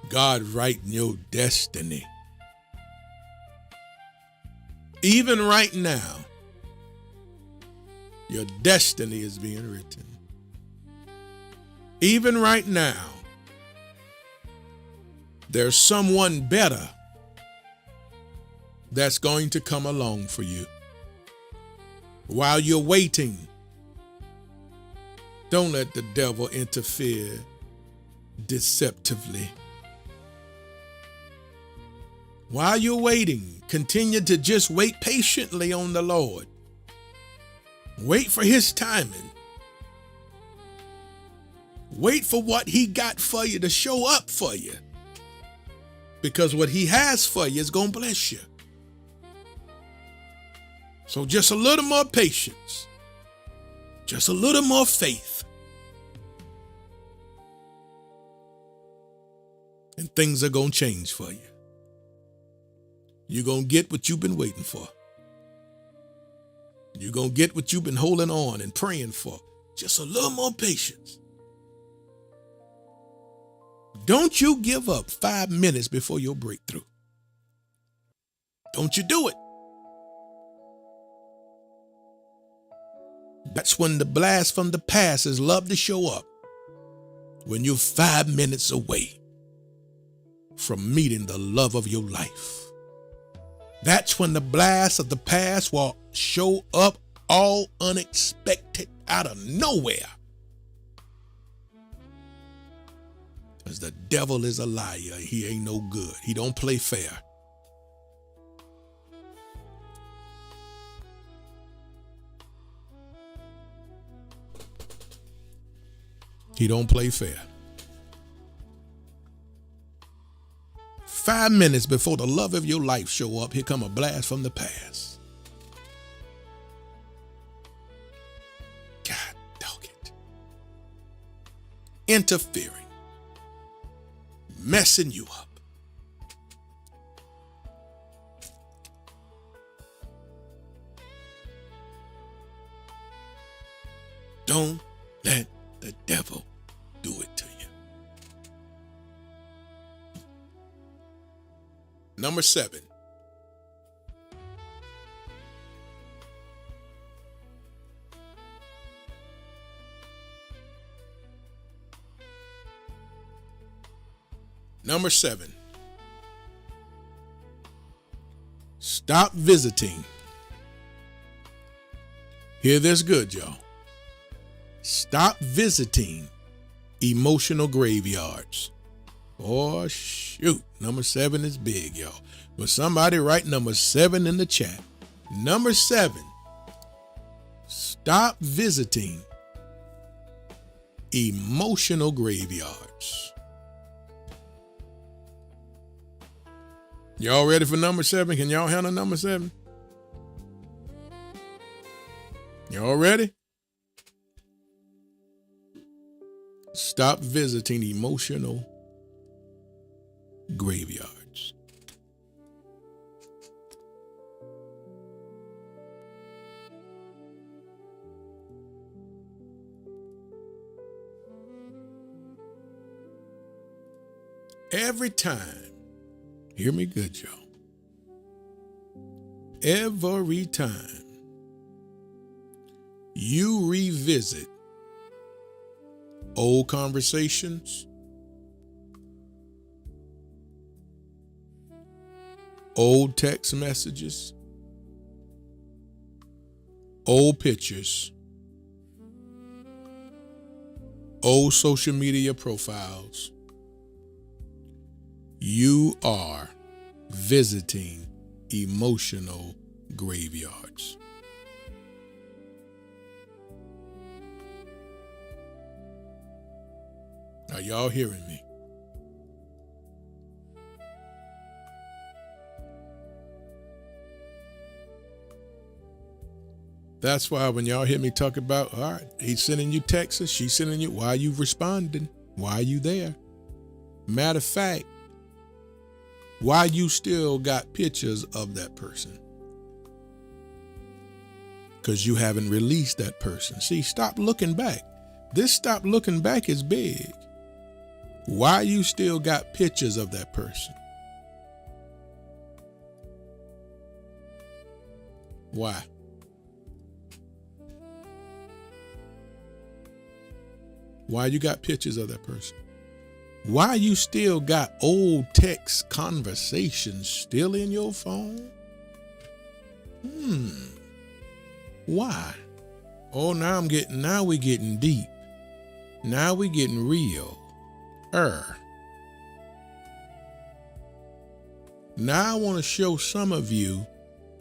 God writing your destiny. Even right now, your destiny is being written. Even right now, there's someone better that's going to come along for you. While you're waiting, don't let the devil interfere deceptively. While you're waiting, continue to just wait patiently on the Lord. Wait for His timing. Wait for what He got for you to show up for you. Because what He has for you is going to bless you. So just a little more patience. Just a little more faith. And things are going to change for you. You're going to get what you've been waiting for. You're going to get what you've been holding on and praying for. Just a little more patience. Don't you give up 5 minutes before your breakthrough. Don't you do it. That's when the blast from the past is love to show up. When you're 5 minutes away from meeting the love of your life. That's when the blast of the past will show up all unexpected out of nowhere. Because the devil is a liar. He ain't no good. He don't play fair. He don't play fair. 5 minutes before the love of your life show up, here come a blast from the past. God dog it. Interfering. Messing you up. Don't let the devil do it to you. Number 7. Number 7. Stop visiting. Hear this good, y'all. Stop visiting emotional graveyards. Oh, shoot. Number 7 is big, y'all. Will somebody write number 7 in the chat? Number 7. Stop visiting emotional graveyards. Y'all ready for number 7? Can y'all handle number 7? Y'all ready? Stop visiting emotional graveyards. Every time, hear me good, y'all. Every time you revisit old conversations, old text messages, old pictures, old social media profiles, you are visiting emotional graveyards. Are y'all hearing me? That's why when y'all hear me talk about, all right, he's sending you texts, she's sending you, why are you responding? Why are you there? Matter of fact, why you still got pictures of that person? Because you haven't released that person. See, stop looking back. This stop looking back is big. Why you still got pictures of that person? Why? Why you got pictures of that person? Why you still got old text conversations still in your phone? Why? Oh, now we're getting deep. Now we're getting real. Now I want to show some of you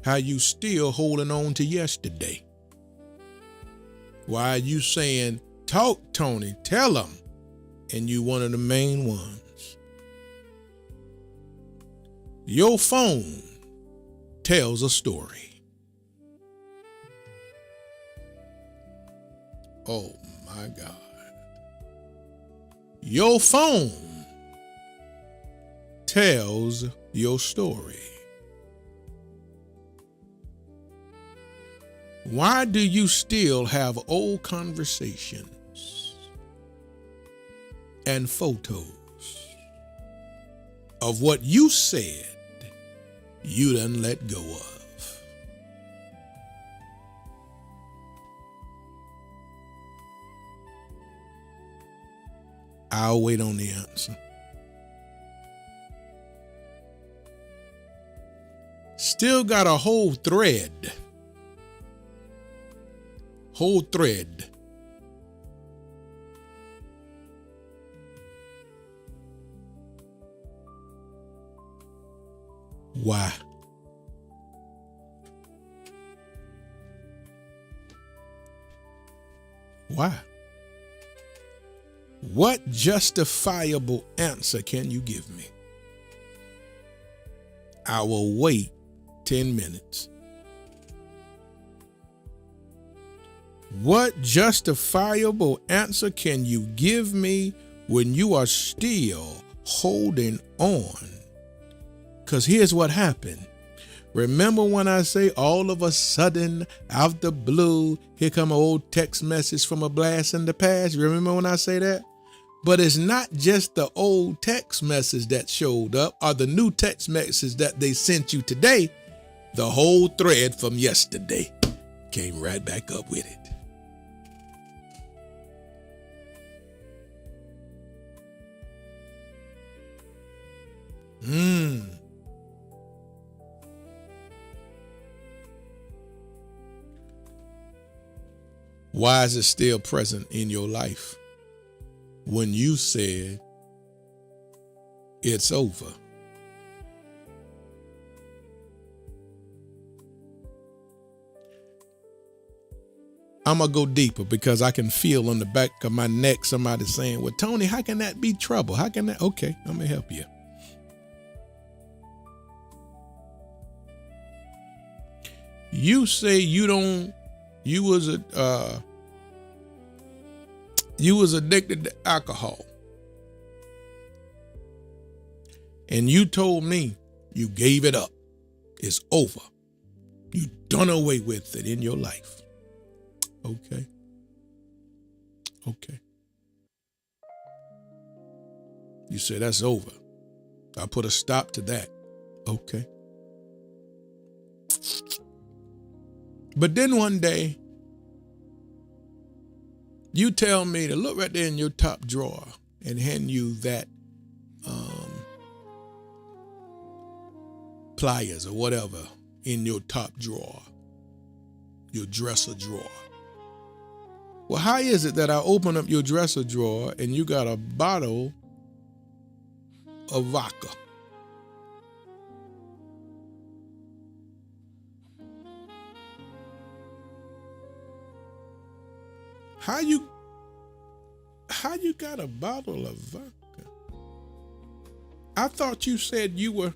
how you still holding on to yesterday. Why are you saying, talk, Tony, tell them, and you one of the main ones? Your phone tells a story. Oh my God. Your phone tells your story. Why do you still have old conversations and photos of what you said you done let go of? I'll wait on the answer. Still got a whole thread. Whole thread. Why? Why? What justifiable answer can you give me? I will wait 10 minutes. What justifiable answer can you give me when you are still holding on? Because here's what happened. Remember when I say all of a sudden, out the blue, here come an old text message from a blast in the past? Remember when I say that? But it's not just the old text message that showed up or the new text message that they sent you today. The whole thread from yesterday came right back up with it. Mm. Why is it still present in your life when you said it's over? I'm going to go deeper because I can feel on the back of my neck somebody saying, well, Tony, how can that be trouble? How can that? Okay, I'm going to help you. You say you was addicted to alcohol. And you told me you gave it up. It's over. You done away with it in your life. Okay. Okay. You say that's over. I put a stop to that. Okay. But then one day, you tell me to look right there in your top drawer and hand you that pliers or whatever in your top drawer, your dresser drawer. Well, how is it that I open up your dresser drawer and you got a bottle of vodka? How you got a bottle of vodka? I thought you said you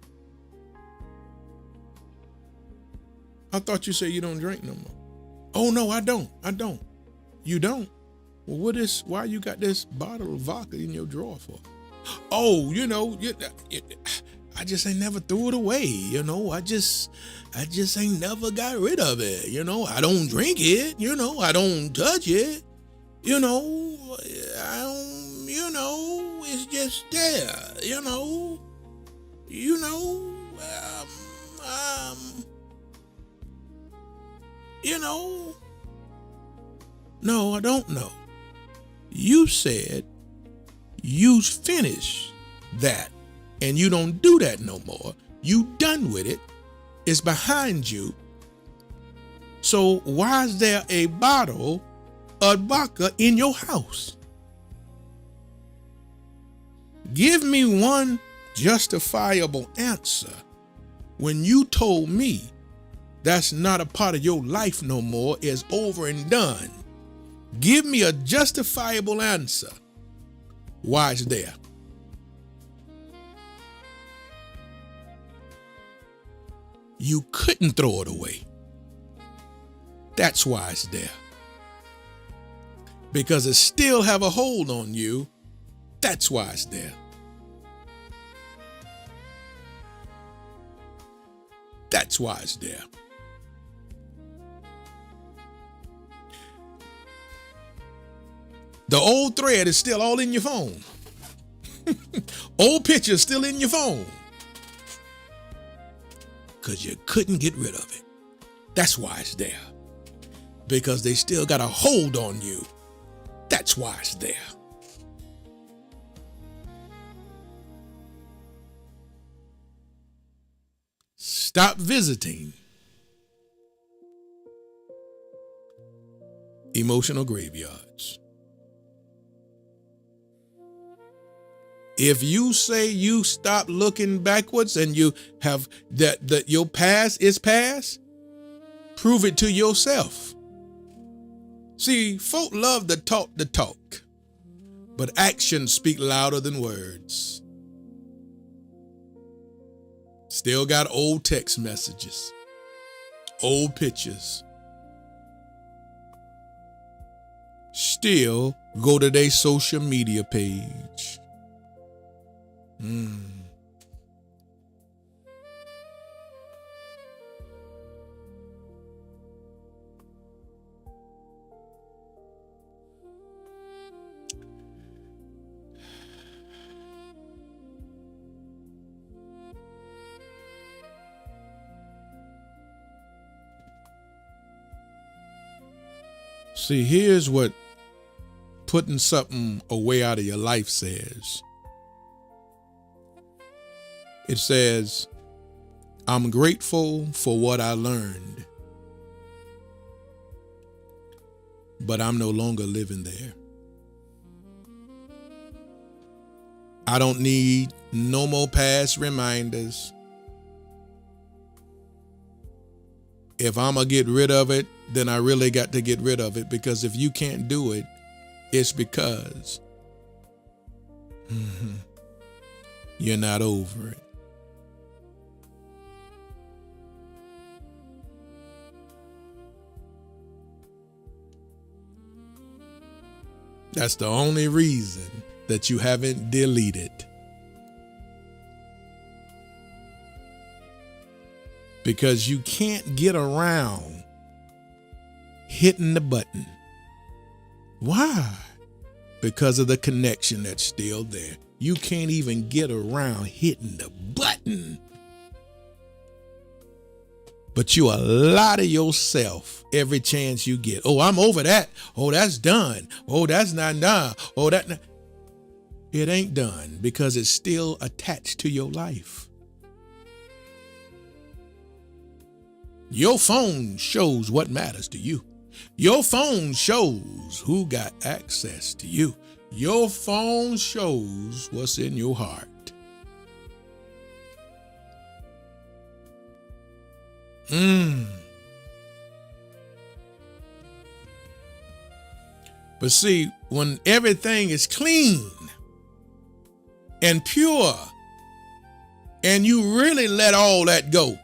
don't drink no more. Oh no, I don't. You don't? Well, why you got this bottle of vodka in your drawer for? Oh, I just ain't never threw it away. I just ain't never got rid of it. I don't drink it. I don't touch it. I don't, it's just there. No, I don't know. You said you finished that and you don't do that no more. You done with it. It's behind you. So why is there a bottle of vodka in your house? Give me one justifiable answer when you told me that's not a part of your life no more, it's over and done. Give me a justifiable answer why it's there. You couldn't throw it away. That's why it's there. Because it still have a hold on you. That's why it's there. That's why it's there. The old thread is still all in your phone. Old pictures still in your phone. Because you couldn't get rid of it. That's why it's there. Because they still got a hold on you. That's why it's there. Stop visiting emotional graveyards. If you say you stop looking backwards and you have that your past is past, prove it to yourself. See, folk love to talk the talk, but actions speak louder than words. Still got old text messages, old pictures. Still go to their social media page. See, here's what putting something away out of your life says. It says, I'm grateful for what I learned, but I'm no longer living there. I don't need no more past reminders. If I'm going to get rid of it, then I really got to get rid of it, because if you can't do it, it's because you're not over it. That's the only reason that you haven't deleted. Because you can't get around hitting the button. Why? Because of the connection that's still there. You can't even get around hitting the button. But you lie to yourself every chance you get. Oh, I'm over that. Oh, that's done. Oh, that's not done. Oh, that not. It ain't done, because it's still attached to your life. Your phone shows what matters to you. Your phone shows who got access to you. Your phone shows what's in your heart. But see, when everything is clean and pure, and you really let all that go,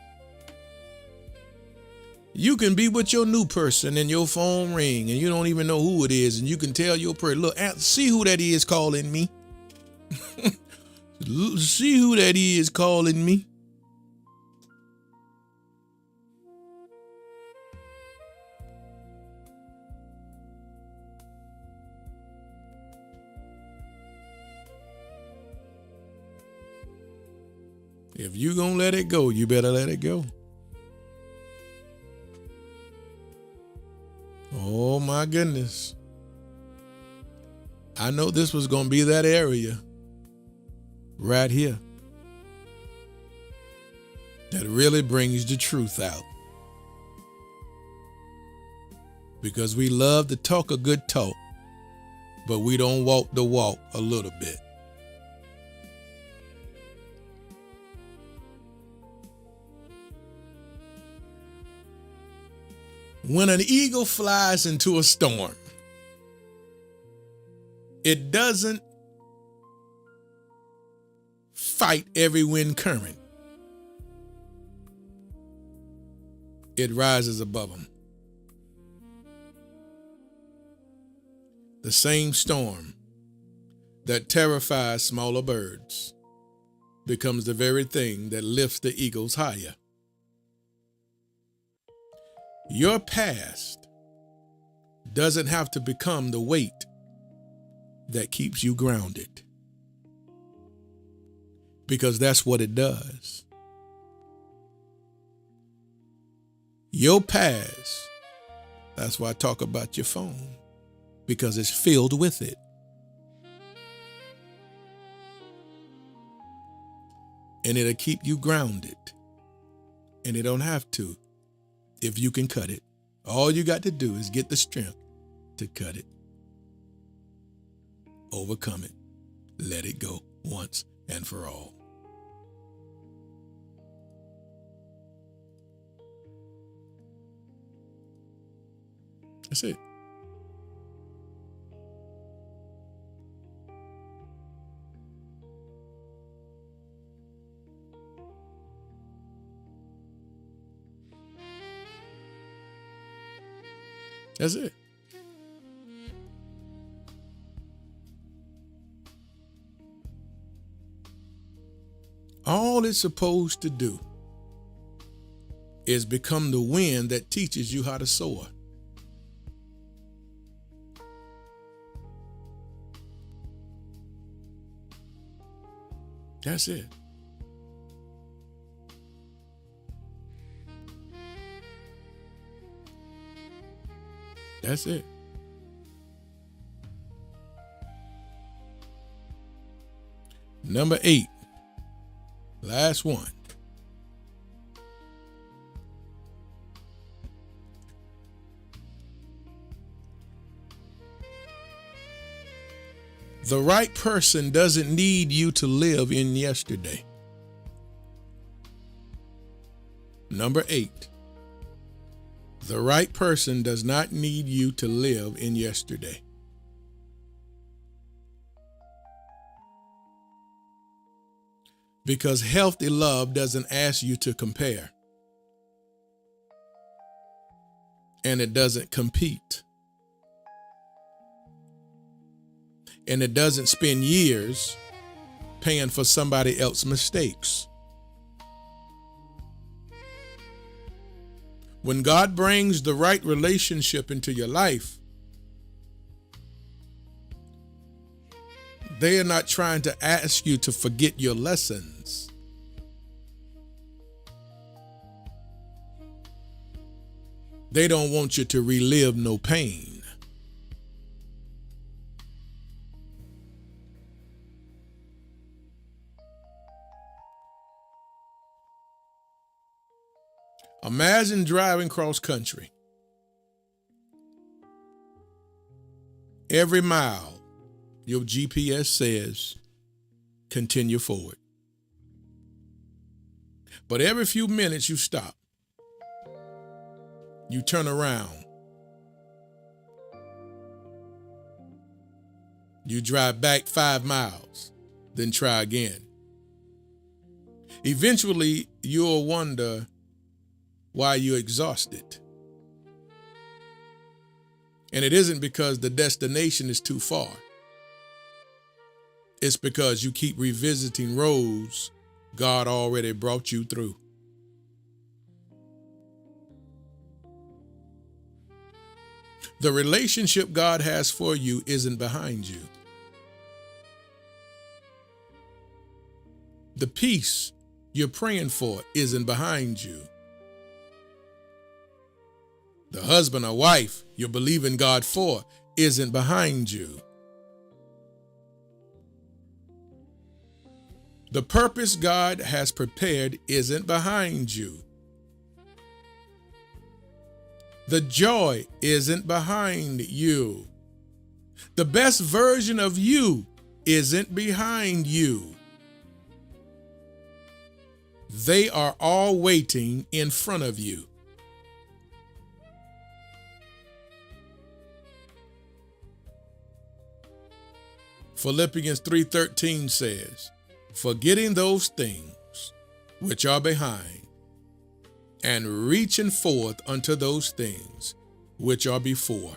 you can be with your new person and your phone ring and you don't even know who it is, and you can tell your person, look, see who that is calling me. See who that is calling me. If you gonna let it go, you better let it go. Oh my goodness. I know this was gonna be that area right here that really brings the truth out. Because we love to talk a good talk, but we don't walk the walk a little bit. When an eagle flies into a storm, it doesn't fight every wind current. It rises above them. The same storm that terrifies smaller birds becomes the very thing that lifts the eagles higher. Your past doesn't have to become the weight that keeps you grounded, because that's what it does. Your past, that's why I talk about your phone, because it's filled with it. And it'll keep you grounded, and it don't have to. If you can cut it, all you got to do is get the strength to cut it, overcome it, let it go once and for all. That's it. That's it. All it's supposed to do is become the wind that teaches you how to soar. That's it. That's it. Number 8. A Last one. The right person doesn't need you to live in yesterday. Number 8. The right person does not need you to live in yesterday. Because healthy love doesn't ask you to compare. And it doesn't compete. And it doesn't spend years paying for somebody else's mistakes. When God brings the right relationship into your life, they are not trying to ask you to forget your lessons. They don't want you to relive no pain. Imagine driving cross country. Every mile, your GPS says, continue forward. But every few minutes you stop. You turn around. You drive back 5 miles, then try again. Eventually, you'll wonder why you're exhausted. And it isn't because the destination is too far. It's because you keep revisiting roads God already brought you through. The relationship God has for you isn't behind you. The peace you're praying for isn't behind you. The husband or wife you're believing God for isn't behind you. The purpose God has prepared isn't behind you. The joy isn't behind you. The best version of you isn't behind you. They are all waiting in front of you. Philippians 3:13 says, forgetting those things which are behind, and reaching forth unto those things which are before,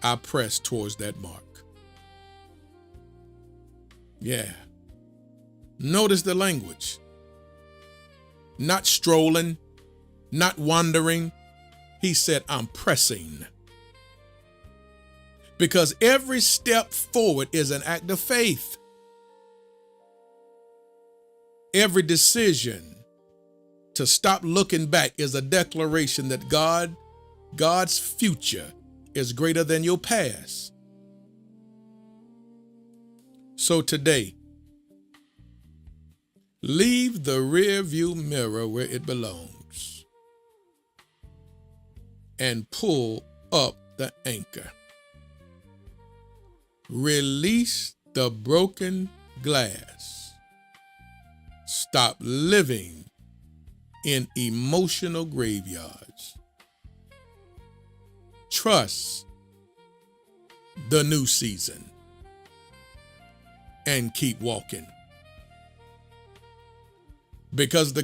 I press towards that mark. Yeah. Notice the language. Not strolling, not wandering. He said, I'm pressing. Because every step forward is an act of faith. Every decision to stop looking back is a declaration that God's future is greater than your past. So today, leave the rearview mirror where it belongs and pull up the anchor. Release the broken glass. Stop living in emotional graveyards. Trust the new season and keep walking. Because the